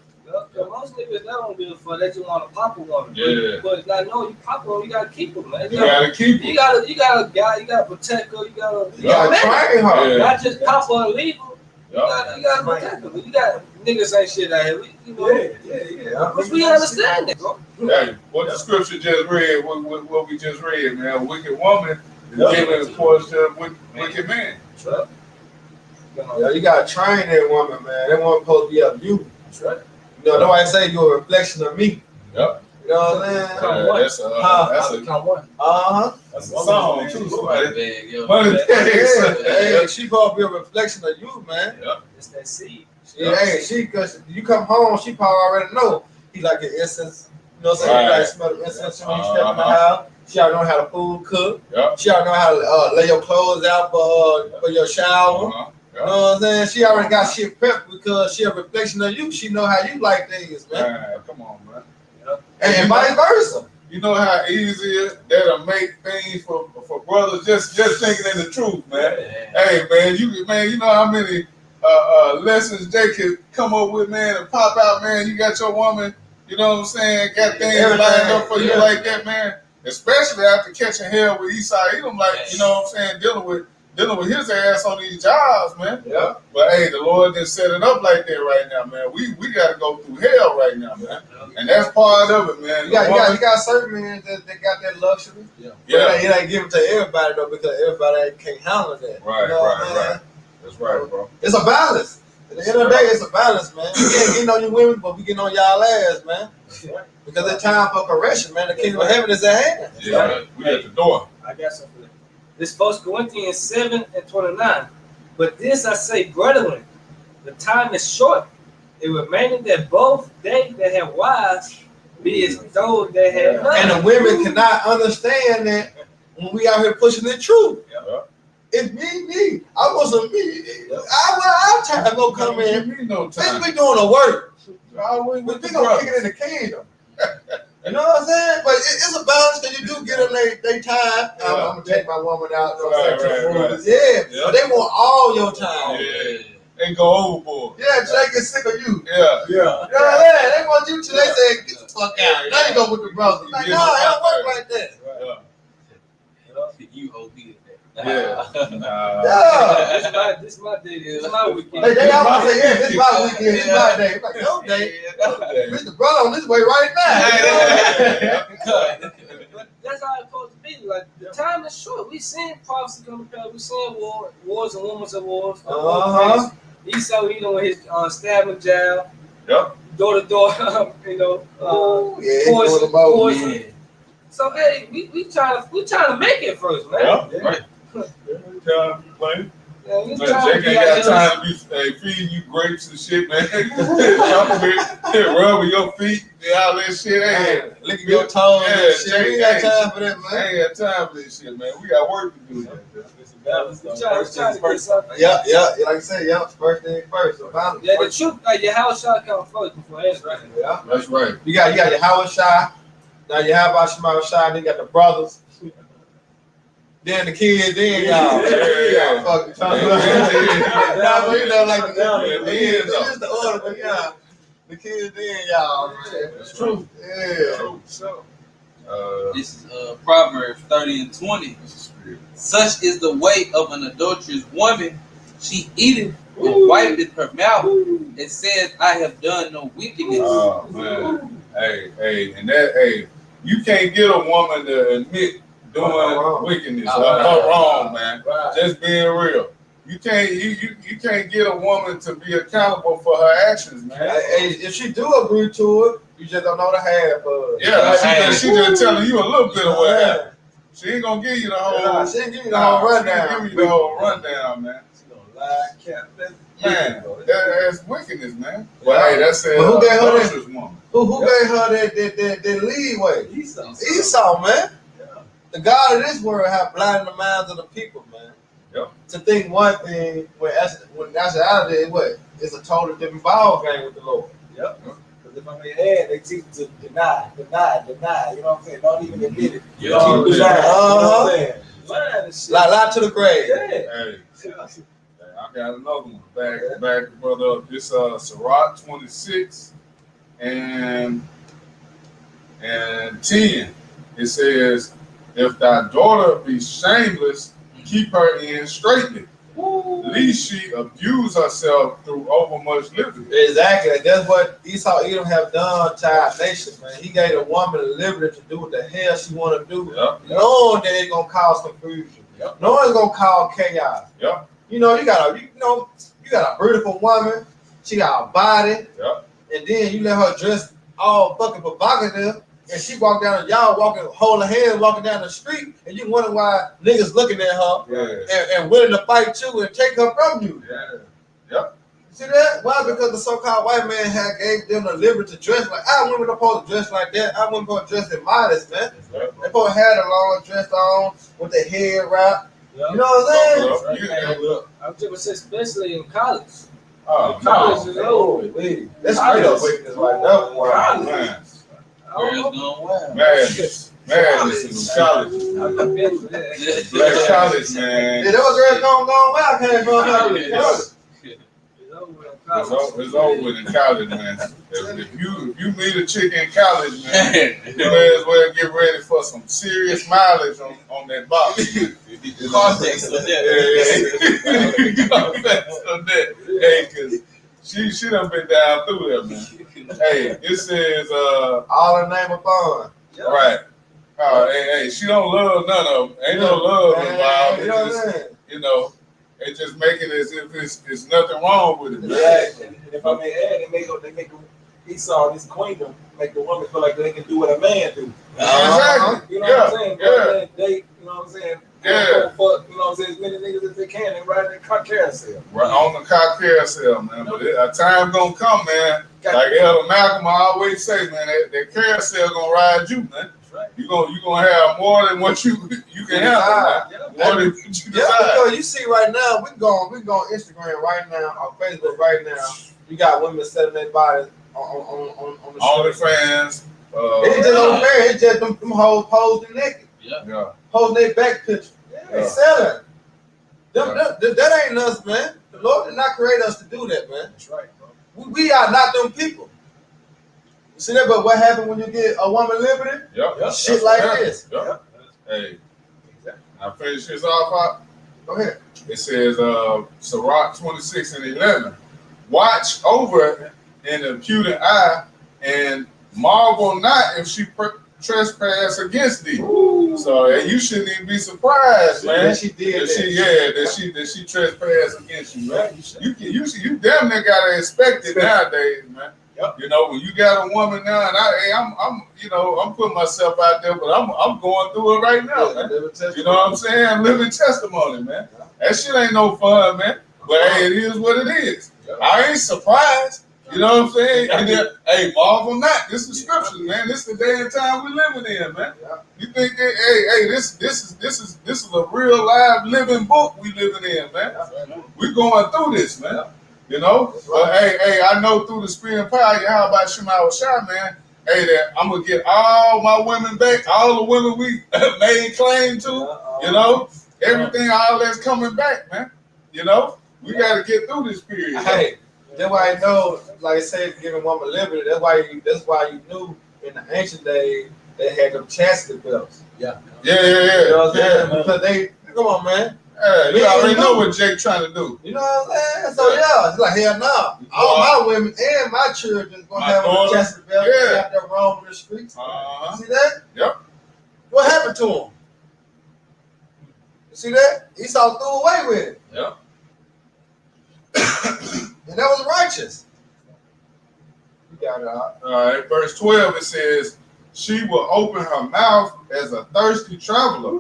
most niggas that don't give a fuck. They just want to pop a woman.
Yeah.
But like, no, you pop her, you gotta keep her, man.
You gotta keep
You
it.
gotta guide, you gotta protect her. You gotta
Train her.
Yeah.
not just pop her and leave her.
Yeah.
You gotta protect her. You got niggas ain't shit out here. You know,
Yeah.
which we understand that.
Hey, what the scripture just read, what we just read, man, a wicked woman is given a portion to a wicked man.
Yeah, you gotta train that woman, man. That woman supposed to be of you.
That's right.
You know, nobody say you're a reflection of me.
Yep.
You know what I'm saying?
That's a
Count one.
that's a song too. Somebody.
Bag, yo.
Money bags.
Hey, she supposed to be a reflection of you, man.
It's that seed.
Cause you come home, she probably already know. He like your essence. You know what I'm saying? You
Right.
like smell the essence when you step in the house. She already know how to food cook.
Yep.
She already know how to lay your clothes out for your shower. You know what I'm saying? She already got shit prepped because she a reflection of you. She know how you like things, man.
Man, come on, man.
And vice versa.
You know how easy it is that'll make things for brothers just thinking in the truth, man. Hey, man, you know how many lessons Jay could come up with, man, and pop out, man. You got your woman, you know what I'm saying, got things lined up for you like that, man. Especially after catching hell with Esau Edom, like, you know what I'm saying, dealing with his ass on these jobs, man.
Yeah.
But hey, the Lord didn't set it up like that right now, man. We gotta go through hell right now, man. And that's part of it, man.
You got certain men that got that luxury.
Yeah.
But it ain't given to everybody though, because everybody can't handle that.
Right,
You know what I'm saying?
right. That's right, bro.
It's a balance. At the end of the day, it's a balance, man. We ain't getting on you women, but we getting on y'all ass, man. Because it's time for correction, man. The kingdom of heaven is at hand.
Yeah, we at the door.
I got something. This 1 Corinthians 7:29. But this I say, brethren, the time is short. It remaineth that both they that have wives be as though they had none.
And the women cannot understand that when we out here pushing the truth.
Yeah.
It's me. I want some me. Our time gonna come in.
Give me no
Bitch,
time.
we doing the work.
Always
We
with the
gonna kick it in
brothers.
the kingdom. You know what I'm saying? But it's a balance because you do get them they time. I'm gonna take my woman out.
Right.
Yeah, but they want all your time.
Yeah. And ain't go overboard.
Yeah, till they get sick of you.
Yeah.
Yeah.
Yeah, they want you till they say, get the fuck out. Now you go with the brothers. Like, no, it don't work like that.
Yeah.
You OD at
Yeah.
that.
Yeah.
This my day. This my weekend.
They always say, yeah, this is my weekend, this is my day. I'm like, no day. Mr. Brother on this way right now.
But that's how it's supposed to be. Like the time is short. We seeing prophecy come to pass. We seeing wars and rumors of wars.
Uh-huh.
Esau, he doing his stabbing jab.
Yep.
Door to door. You know.
Yeah, it's
Poison,
going about
poison.
Yeah.
So hey, we trying to make it first, man.
Yeah.
Right.
Time to play.
Yeah, we
Man,
trying
Jake
to be
ain't
out
got
here.
time to be feeding you grapes and shit, man. Rubbing your feet and all that shit.
Man, licking your toes and
Yeah,
shit. We ain't got time for that,
I
man.
ain't got time for this shit, man. We got work to do.
It's a balance.
We
though.
trying
First
to
things
get
first.
something.
Yeah, like I said, yeah, first thing first. So finally,
Yeah, the truth, like your house shot come first before everything.
Yeah.
That's right.
You got your Howard Shy. Now you have about Shemar Shy. Then you got the brothers. Then the kids. Then y'all.
Yeah.
Fucking talking
Yeah.
Nah, but you know, like the
Yeah.
it's the order, but yeah. The kids. Then y'all. Man.
That's true.
Yeah.
So,
This is Proverbs 30 and 20. Such is the way of an adulterous woman. She eateth and wipeth her mouth and says, I have done no wickedness.
oh man, hey, you can't get a woman to admit doing
Wrong.
wickedness
Oh,
or wrong, man.
Right.
Just being real. You can't get a woman to be accountable for her actions, man.
Hey, if she do agree to it, you just don't know the half of it.
Yeah, she just telling you a little bit of what happened.
Yeah.
She ain't gonna give you the whole.
Nah, she ain't give you the whole
She ain't
rundown.
give you the whole rundown, man.
She gonna lie, cap.
Man, that's wickedness, man. But hey, that's
But who gave her that?
adulterous woman.
Who gave her that leeway?
Esau.
Esau, man.
Yeah.
The God of this world have blinded the minds of the people, man.
Yep.
To think one thing when that's out of it, what? It's a totally different ball game with the Lord.
Yep. Because if I may add, they teach to deny. You know what I'm saying? Don't even admit it.
Yeah.
Keep denying. You know what
Uh-huh.
I'm saying? Lying and shit.
Lie to the grave.
Yeah.
Hey, I got another one. Back, brother up. It's Sirach 26 and 10. It says, if thy daughter be shameless, keep her in straitly. Lest she abuse herself through overmuch living.
Exactly. That's what Esau Edom have done to our nation, man. He gave a woman the liberty to do what the hell she want to do.
Yep.
Knowing that it's gonna cause confusion.
Yep.
Knowing it's gonna cause chaos.
Yep.
You know, you got a beautiful woman. She got a body.
Yep.
And then you let her dress all fucking provocative, and she walk down, y'all walking, holding hands, walking down the street, and you wonder why niggas looking at her
Yeah.
and willing to fight you and take her from you.
Yeah. Yep.
See that? Why? Because the so-called white man had gave them the liberty to dress like. Our women are supposed to dress like that. Our women supposed to dress in modest, man.
Yep.
They supposed to have the long dress on with their head wrapped.
Yeah.
You know what I'm saying?
Yep.
I'm just saying, especially in college.
Oh,
College
no.
is over.
That's straight up wickedness right now.
Wow, man.
Girls going wild.
Madness in college.
I've been through that.
Black college, man.
Yeah, that was girls going where I came from.
It's over in college.
It's over with in college, man. If you meet a chick in college, man, you may as well get ready for some serious mileage on that box.
Context of that.
Context of that. Hey, cause she done been down through that, man. Hey, it says
All in the name of fun.
right. Hey, she don't love none of them. Ain't no love involved.
You know what
It's
I'm
just,
saying?
you know, they just make it as if it's nothing wrong with it. Man.
Yeah, and if I may add, they make Esau, this queendom, make the woman feel like they can do what a man do.
Exactly.
You know what I'm saying?
Yeah.
They, you know what I'm saying?
Yeah.
Go fuck, you know what I'm saying? As many niggas as they can and ride that car carousel.
Right on the car carousel, man. But a time gonna come, man. Like Elder Malcolm always say, man, that carousel gonna ride you, man.
That's right.
You gonna have more than what you can handle, man. More than what you
Yeah,
desire.
because you see right now, we can go on Instagram right now, on Facebook right now. You got women selling their bodies on the street.
OnlyFans.
It's just over there. It's just them hoes posing naked,
Yeah.
posing their back picture. They
Yeah.
selling. That ain't us, man. The Lord did not create us to do that, man.
That's right, bro.
We are not them people. You see that? But what happened when you get a woman liberty?
Yep.
Shit like this.
Yep. Hey, I finish this off.
Go ahead.
It says, Sirach 26:11. Watch over an impudent eye, and marvel not if she trespass against thee.
Ooh.
So you shouldn't even be surprised, man.
Yeah, she did
That she trespassed against you, man. You damn near gotta expect it nowadays, man.
Yep.
You know, when you got a woman now, and I'm putting myself out there, but I'm going through it right now, man. You know what I'm saying? Living testimony, man. That shit ain't no fun, man. But hey, it is what it is. I ain't surprised. You know what I'm saying? And then, hey, marvel not. This is scripture, man. This is the day and time we living in, man. You think that, this is a real live living book we living in, man. We going through this, man. You know? But hey, I know through the spirit and power, how about Shemal Shah, man? Hey, that I'm gonna get all my women back, all the women we made claim to, you know, everything, all that's coming back, man. You know, we gotta get through this period.
Hey, that's why I know, like I said, giving woman liberty. That's why you knew in the ancient days they had them chastity belts.
Yeah.
You know what I'm saying? Because they come on, man.
You already know what Jake trying to do.
You know what I'm saying? So yeah, it's like hell no. All my women and my children gonna have a chastity belt. They out there roaming the streets. See that?
Yep.
What happened to him? You see that? Esau threw away with it.
Yep.
And that was righteous. You got it out.
All right, verse 12, it says, she will open her mouth as a thirsty traveler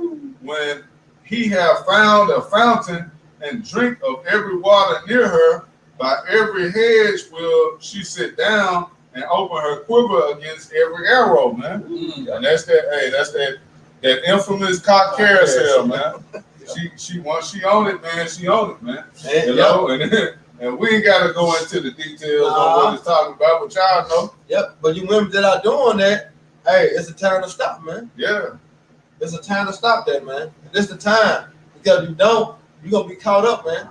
when he have found a fountain and drink of every water near her. By every hedge will she sit down and open her quiver against every arrow, man. And that's that infamous cock carousel, man. She once she own it, man. She own it, man. You know, and we ain't got to go into the details on what it's talking about, but y'all know.
Yep. But you women that are doing that, hey, it's a time to stop, man.
Yeah.
It's a time to stop that, man. And this the time. Because if you don't, you're gonna be caught up, man.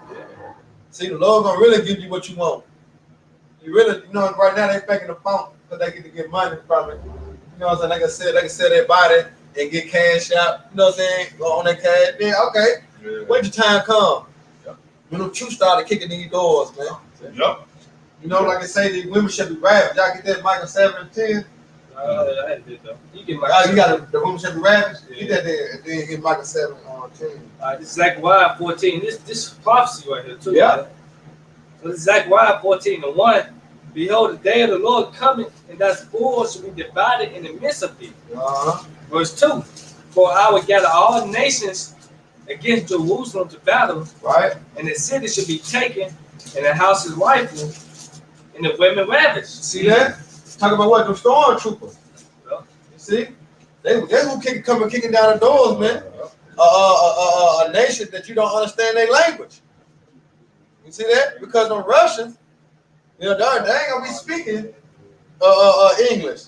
See, the Lord gonna really give you what you want. You really, you know, right now they faking the phone because they get to get money from it. You know what I'm saying? They can sell their body and get cash out. You know what I'm saying? Go on that cash. Then okay. Wait till time come. When the truth started kicking these doors, man.
Yep.
You know, like I say, these women should be ravaged. Y'all get that Micah 7:10.
I had it though. You
got the women should be ravaged. Get that there, and then get Micah 7:10.
This is Zechariah 14. This prophecy right here too.
Yeah.
Right? So this is Zechariah 14:1. Behold, the day of the Lord cometh, and that spoil shall be divided in the midst of thee. Verse 2. For I will gather all nations against Jerusalem to battle,
right? And
the city should be taken, and the houses rifled, and the women ravished.
See that? Talk about what? The stormtroopers.
Yeah.
You see? They who kicking down the doors, man. A nation that you don't understand their language. You see that? Because the Russians, you know, they ain't gonna be speaking English.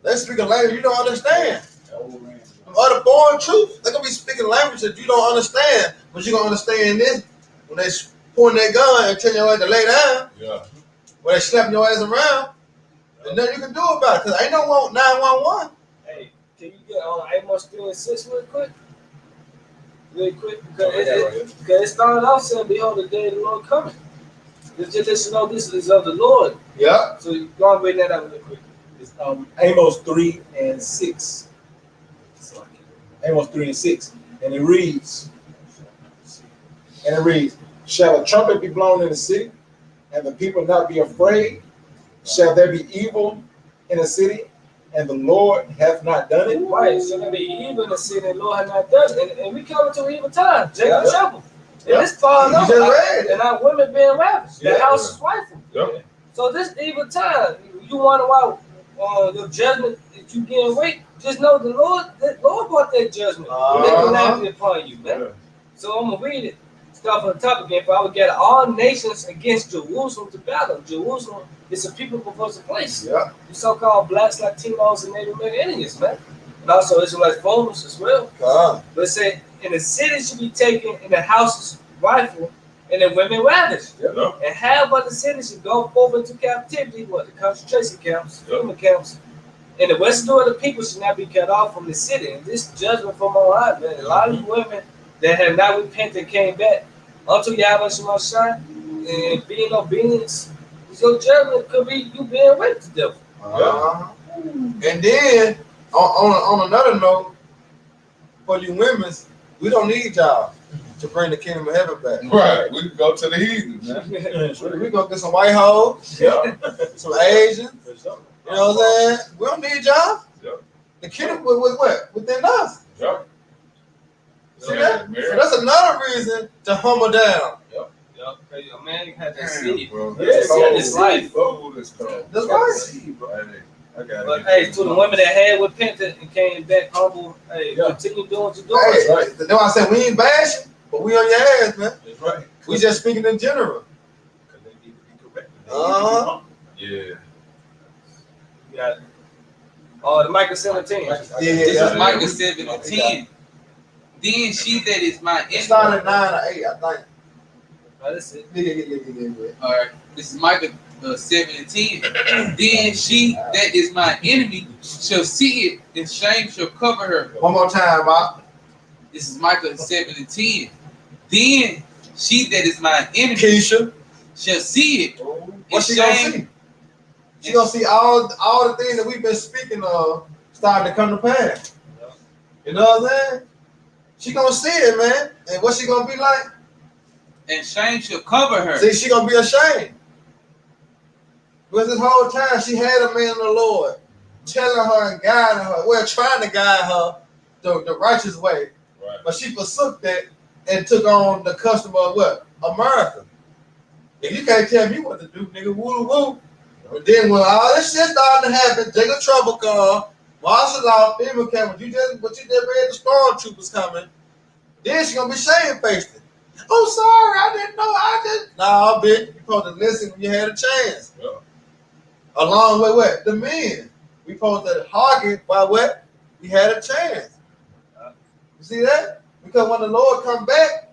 They speak a language you don't understand. Other foreign troops, they're gonna be speaking language that you don't understand, but you're gonna understand this when they point their gun and tell your ass to lay down.
Yeah.
When they slapping your ass around, and nothing you can do about it, because ain't no 911.
Hey, can you get on Amos 3 and 6 real quick? Really quick, because it started off saying, behold, the day of the Lord coming. It's just know this is of the Lord.
Yeah.
So you go and bring that out real quick.
It's Amos 3 and 6. Amos 3 and 6. And it reads, shall a trumpet be blown in the city, and the people not be afraid? Shall there be evil in the city, and the Lord hath not done it?
Right, so there be evil in the city, and the Lord hath not done it. And we come into evil time, Jacob Shepherd. And this far enough, and our women being ravished, the house is rifled.
Yep.
So this evil time, you wonder why the judgment that you getting away, just know the Lord brought that judgment, that calamity upon you, man. Yeah. So I'm gonna read it. Start from the top again. For I will gather all nations against Jerusalem to battle. Jerusalem is a people proposed place.
Yeah.
The so-called blacks, Latinos, and Native American Indians, man. And also Israelites, foreigners as well. But it said, and the city should be taken, and the houses rifled, and the women ravished.
Yeah.
And half of the city should go forth into captivity, what the concentration camps, human camps. And the residue of the people should not be cut off from the city. And this judgment from on high, man. A lot of you women that have not repented came back unto Yahweh Shema Shai and being obedience. Your judgment could be you being raped to death.
And then on another note, for you women, we don't need y'all to bring the kingdom of heaven back.
Right. We can go to the heathen, man.
We gonna get some white hoes,
Yeah.
some Asians. You know what I'm saying? We don't need y'all.
Yeah.
The kingdom was what? Within us.
Yeah.
See that? So that's another reason to humble down.
A man had to see.
Bro.
Yes,
Cold.
this life.
Cold is cold.
That's right.
I got
But hey, to the women that had repented and came back humble, hey, continue doing what you're doing.
Hey,
right.
that's why I said we ain't bashing, but we on your ass, man.
That's right.
We just speaking in general.
Because they need to be corrected.
Uh-huh.
Yeah.
You got it. Oh, the Micah 17.
Yeah,
This
yeah.
is Micah 7 and 10. Then she that is my
It
enemy.
started at 9 or 8, I think.
Oh, that's it.
Yeah.
All right. This is Micah 7 and 10. Then she that is my enemy shall see it, and shame shall cover her.
One more time, Bob.
This is Micah 7 and 10. Then she that is my enemy
Keisha.
shall see it.
What she gonna see? She gonna see all the things that we've been speaking of starting to come to pass. You know what I'm saying? She gonna see it, man. And what she gonna be like?
And shame shall cover her.
See, she gonna be ashamed. Because this whole time she had a man of the Lord telling her and guiding her, well, trying to guide her the righteous way.
Right.
But she forsook that and took on the custom of what? America. And you can't tell me what to do, nigga. Woo woo. But then when all this shit started to happen, Jacob Trouble come, martial law, FEMA came, but you just read the stormtroopers coming, then she gonna be shamefaced. Oh, sorry, I didn't know. Nah, bitch, you supposed to listen when you had a chance.
Yeah.
Along with what? The men. We supposed to hearken by what? We had a chance. You see that? Because when the Lord come back,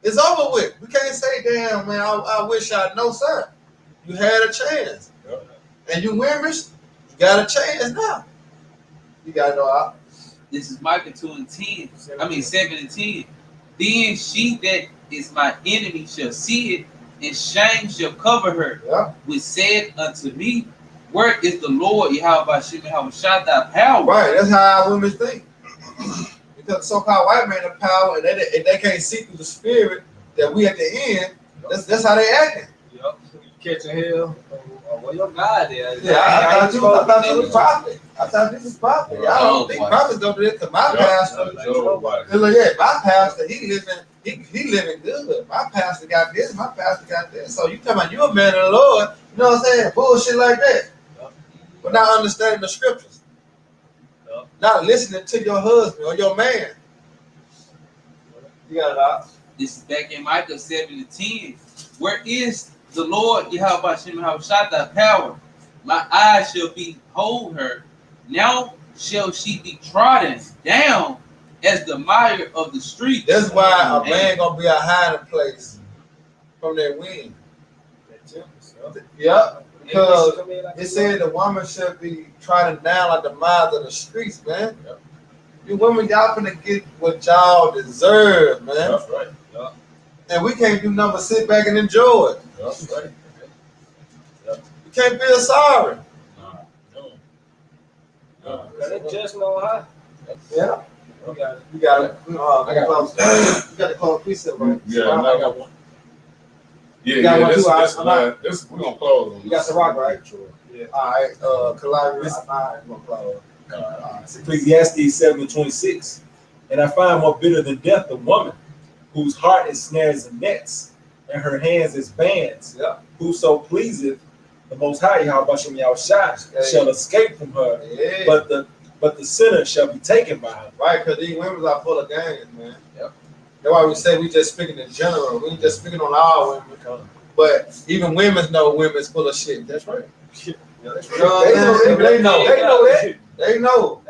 it's over with. We can't say, damn, man, I wish I know, sir. You had a chance.
Yeah.
And you women, you got a chance now. You got to know how.
This is Micah 2 and 10. 7 and 10. Then she that is my enemy shall see it, and shame shall cover her.
Yeah.
Which said unto me, where is the Lord Yahweh Shem Shah thy power?
Right, that's how our women think. Because the so-called white man have power, and they can't see through the spirit that we at the end. That's how they acting.
Yep. Catching hell. Well, your God there.
Yeah, I thought you was prophet. I thought this was prophet. Y'all don't think prophets don't do this because my pastor, look, yeah, my pastor, he living good. My pastor got this, my pastor got this. So you talking about you a man of the Lord, you know what I'm saying? Bullshit like that. But not understanding the scriptures. Not listening to your husband or your man. You got it out.
This is back in Micah 7 and 10. Where is the Lord Yahweh Shem Shah thy power? My eyes shall behold her. Now shall she be trodden down as the mire of the street.
That's why a man gonna be a hiding place from their wind. Yep. Because it said the woman should be trodden down like the miles of the streets, man.
Yep.
You women, y'all finna get what y'all deserve, man.
That's right.
And we can't do nothing but sit back and enjoy it.
That's right.
You can't feel sorry.
That judgment on high.
Yeah.
You got it.
You got it. You got the call precept, right?
Yeah, I got one.
You got one too,
This we're gonna close on.
You got the rock, right?
Yeah.
All right. Colossians. I'm gonna close.
It's Ecclesiastes 7:26. And I find more bitter than death the woman whose heart is snares and nets, and her hands is bands.
Yeah.
Whoso pleaseth the Most High, Yahweh Shem Yahushua, shall escape from her,
Yeah.
but the sinner shall be taken by her.
Right, because these women are full of games, man.
Yep.
That's why we say we just speaking in general. We ain't just speaking on our women. But even women know women's full of shit. That's right.
Yeah, that's
You know what I'm saying? They know.
They know that.
They know.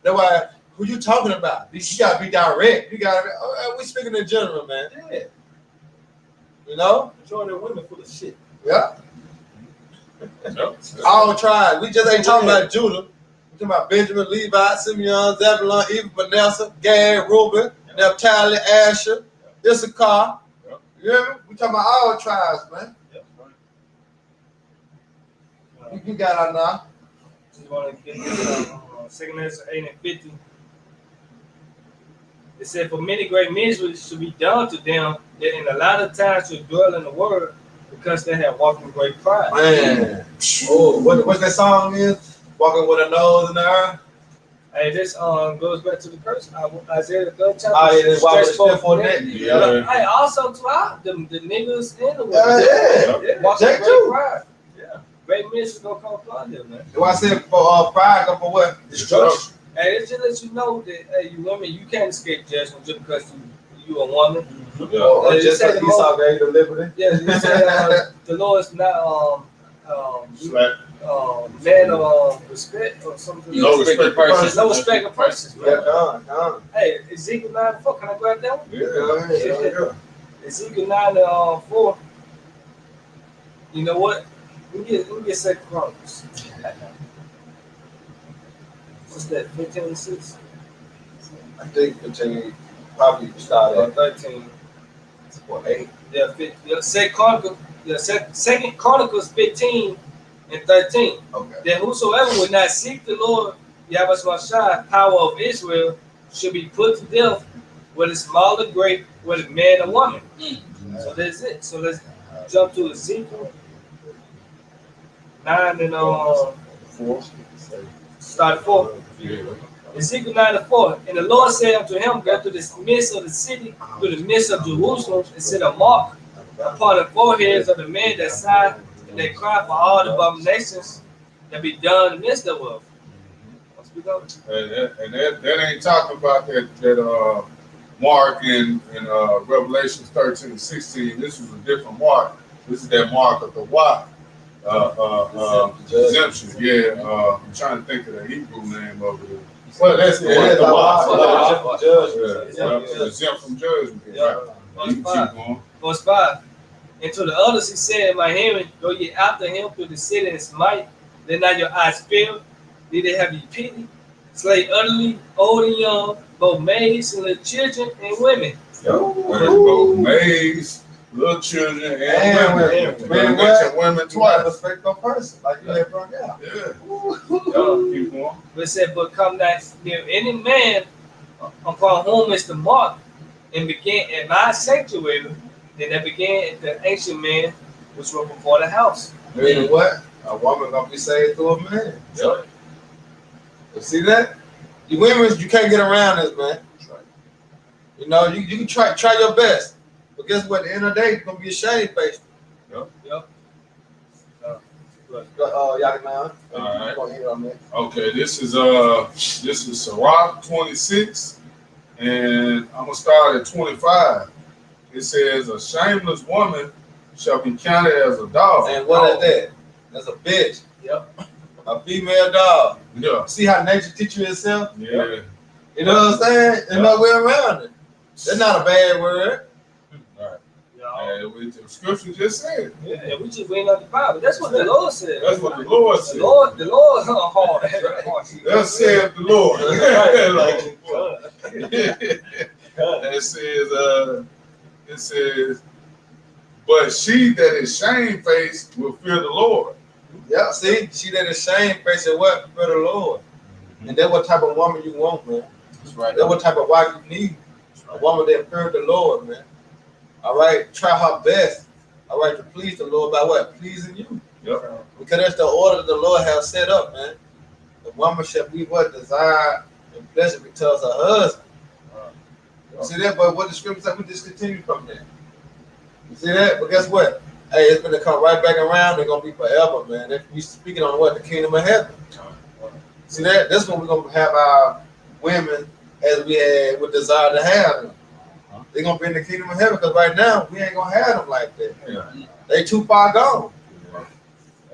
That's why, who you talking about? You gotta be direct. You gotta be, we speaking in general, man.
Yeah.
You know?
Majority of women full of shit.
Yeah.
Yep.
All tribes. We just ain't talking about Judah. We talking about Benjamin, Levi, Simeon, Zebulun, even Manasseh, Gad, Reuben, Naphtali, Asher, Issachar.
Yep.
You hear me? We talking about all tribes, man. You got it now.
Just want to get this 2 Ezra 8 and 50. It said, for many great miseries should be done to them that in a lot of times should dwell in the word because they have walked in great pride.
Man. Oh, what's that song is? Walking with a nose in the earth.
Hey, this goes back to the curse. Isaiah the 3rd chapter.
Oh, yeah, walking with a
Stretch
stiff on
forth
neck.
the
Yeah.
neck. Hey, also to the niggas and the women.
Yeah.
Walking in
That
great
too.
pride. Yeah. Great miseries gonna come upon them, man.
Do I say for pride or for what?
Destruction.
Hey, it's just let you know that hey, you women, you can't escape judgment just because you a woman.
Yeah.
Or
They
just
say
like
the
Esau gave the liberty.
Yeah, you say the Lord's not
Slack.
man of respect or something.
You
No
respect
respect
the
for
person.
No respect of persons.
Yeah, done.
Hey, Ezekiel 9:4. Can I grab that one?
Yeah.
Ezekiel 9:4. You know what? We get 2 Chronicles. What's that? 15:6
I think continue probably start
or
at
13?
8.
Yeah, 2 Chronicles. Yeah, 2 Chronicles 15 and 13.
Okay.
That whosoever would not seek the Lord, Yahweh Shai, power of Israel, should be put to death, whether small or great, whether man or woman. So that's it. So let's jump to Ezekiel 9 and start 4.
Yeah.
Ezekiel 9:4. And the Lord said unto him, go to the midst of the city, to the midst of Jerusalem, and set a mark upon the foreheads of the men that sigh and they cry for all the abominations that be done in the midst thereof. Let's be going.
And that ain't talking about that mark in Revelations 13 and 16. This is a different mark. This is that mark of the Y. Exemption. Yeah. I'm trying to think of the Hebrew name of it. Well, that's the
Yeah,
Y.
the
Exempt from judgment.
Yeah.
You can keep going.
Verse 5. And to the others he said in my hearing, go ye after him through the city and smite, let not your eyes fail, neither have ye pity, slay utterly, old and young, both maids and little children and women.
Both maids, little children, and women.
Man,
Mention women
You want to
twice.
respect your person, like you had brought out.
Yeah. Keep going.
But it said, but come not near any man upon whom is the mark, and begin at my sanctuary, then they began at the ancient man which were before the house.
Meaning what? A woman gonna be saved through a man.
Yep.
You see that? You women, you can't get around this, man. You know, you can try your best, but guess what? At the end of the day, it's gonna be a shame faced.
Yep.
Y'all now.
Alright.
Gonna hit on that.
Okay, this is Sirach 26, and I'm gonna start at 25. It says, a shameless woman shall be counted as a dog.
And what is that? That's a bitch.
Yep.
A female dog.
Yeah.
See how nature teach you itself?
Yeah.
You know what I'm saying? There's no way around it. That's not a bad word.
Yeah.
And the scripture just said.
Yeah, we just waiting on the Bible. That's what the Lord said.
That's what the Lord
The
said.
Lord hard.
Thus saith the Lord. It says, but she that is shamefaced will fear the Lord.
Yeah, see, she that is shame facing what? For the Lord. And that's what type of woman you want, man.
That's right.
That's what type of wife you need. A woman that fears the Lord, man. All right, try her best. All right, to please the Lord by what? Pleasing you.
Yep.
Because that's the order the Lord has set up, man. The woman shall be what? Desire and pleasure because her husband. You see that? But what the scripture said, we discontinue from that. You see that? But guess what? Hey, it's going to come right back around. They're going to be forever, man. We speaking on what? The kingdom of heaven. See that? That's when we're going to have our women as we had with desire to have them. They're going to be in the kingdom of heaven because right now, we ain't going to have them like that.
Yeah.
They too far gone.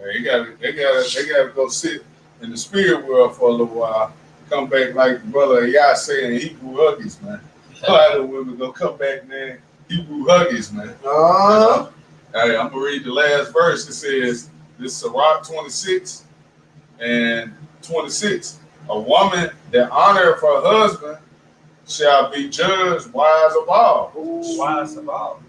They gotta go sit in the spirit world for a little while. Come back like Brother Yah saying Hebrew huggies, man. A lot of women gonna come back, man. Hebrew Huggies, man. Hey, I'm gonna read the last verse. It says, this is Sirach 26 and 26. A woman that honoreth her husband shall be judged wise of all.
Wise about.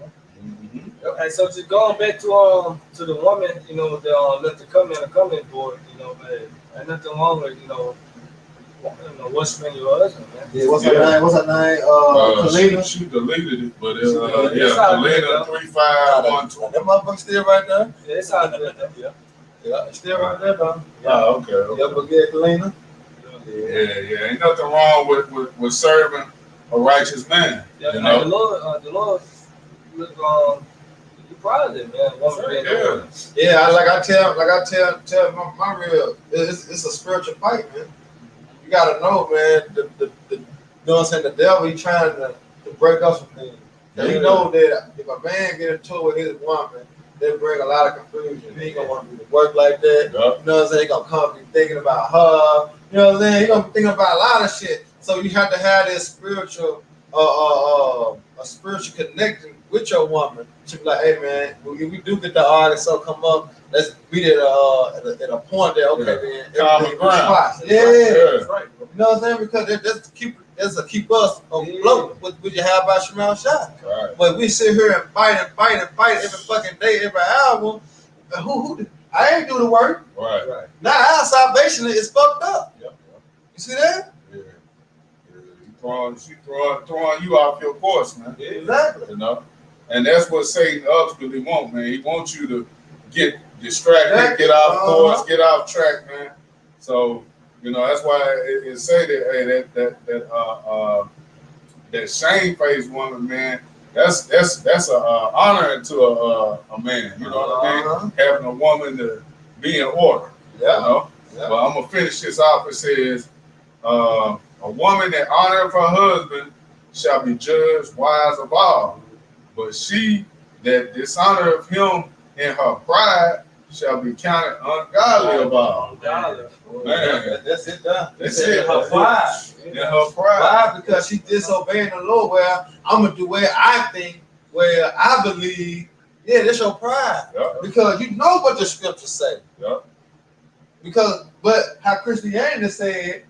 Mhm.
And so just going back to the woman, you know, that let the comment board, you know, man, and nothing wrong with, you know, worshiping your husband, man.
Yeah, what's her name? What's her name? Kalina.
She deleted it, but
It's all
Kalina
good,
35120.
That motherfucker still right there.
Yeah, it's all good, though. Yeah.
Yeah, it's still right there, though.
Oh, okay.
Yeah, but get Kalina.
Yeah. Ain't nothing wrong with serving a righteous man.
Yeah,
You
and
know?
the Lord, look, you proud of it, man. Woman being
Yeah.
a woman.
Yeah, I tell my real, it's a spiritual fight, man. You gotta know, man. You know what I'm saying? The devil, he trying to break us from things. And he know that if a man get into it with his woman, they bring a lot of confusion. He ain't gonna want to do the work like that.
Yep.
You know what I'm saying? He gonna come be thinking about her. You know what I'm saying? He gonna be thinking about a lot of shit. So you have to have this spiritual, a spiritual connection with your woman. She be like, hey man, if we do get the argument, so come up, let's meet at a point that okay, then
Common ground.
Yeah.
That's right.
You know what I'm saying? Because that's to keep us afloat. What you have about Shemal Shah.
Right.
But we sit here and fight every fucking day, every hour. Who I ain't do the work.
Right.
Right.
Now our salvation is fucked up.
Yep.
You see that?
Yeah. She throwing you off your course, man.
Exactly.
You know? And that's what Satan ultimately wants, man. He wants you to get distracted, get off course, get off track, man. So, you know, that's why it say that, hey, that shame-faced woman, man, that's a honor to a man. You know what I mean? Having a woman to be in order.
Yeah.
You know?
Yeah.
But I'm gonna finish this off. It says, a woman that honoreth her husband shall be judged wise of all. But she that dishonoreth him in her pride shall be counted ungodly of all. Man,
That's it done.
that's it.
Her pride.
In her pride.
Why? Because she disobeying the Lord. Where I'm gonna do where I think, where I believe. Yeah, that's your pride.
Yep.
Because you know what the scriptures say.
Yep.
Because, but how Christianity said,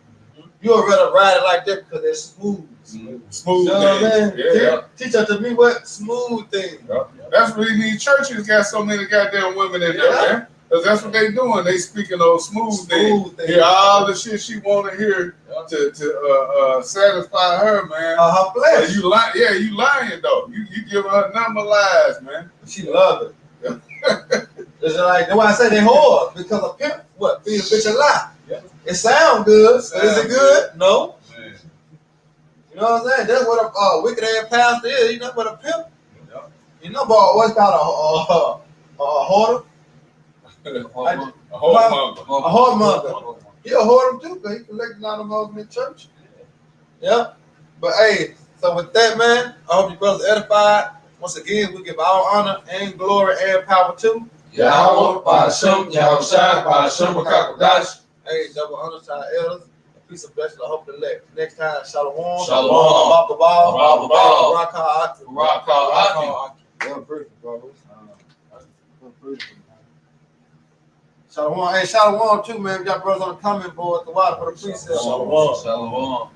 you'll rather ride it like that because it's smooth.
Smooth
You know what I
thing.
mean?
Yeah.
Teach us to me what smooth thing.
Yep. That's what these churches got so many goddamn women in there,
Yeah.
man. Because that's what they doing. They speaking those smooth things.
Smooth thing.
Hear all the shit she want to hear to satisfy her, man.
Her flesh.
But you lying, yeah, you lying though. You giving her number lies, man.
She love it. It's like, that's why I say they whore, because a pimp, what, feed a bitch a lie.
Yeah.
It sound good, but is it good? No.
Man.
You know what I'm saying? That's what a wicked ass pastor is. You know what a pimp?
Yeah.
You know about what's called a hoarder?
A whole mother.
A whoremonger. He'll hoard them too, because he collecting all the money in the church. Yeah. But hey, so with that, man, I hope you brothers edified. Once again, we give all honor and glory and power to
Yahweh, Ba'ashem, Yahushua, Ba'ashem, B'Kakadash.
hey, double honor to our elders. A piece of blessing. I hope to next time. Shalom.
Shalom.
Bob the ball.
Bob the ball.
Rock hard.
Rock hard.
Well, pretty, brothers. Shalom. Hey, shalom too, man. We got brothers on the comment board at the water for the precept.
Shalom. Shalom.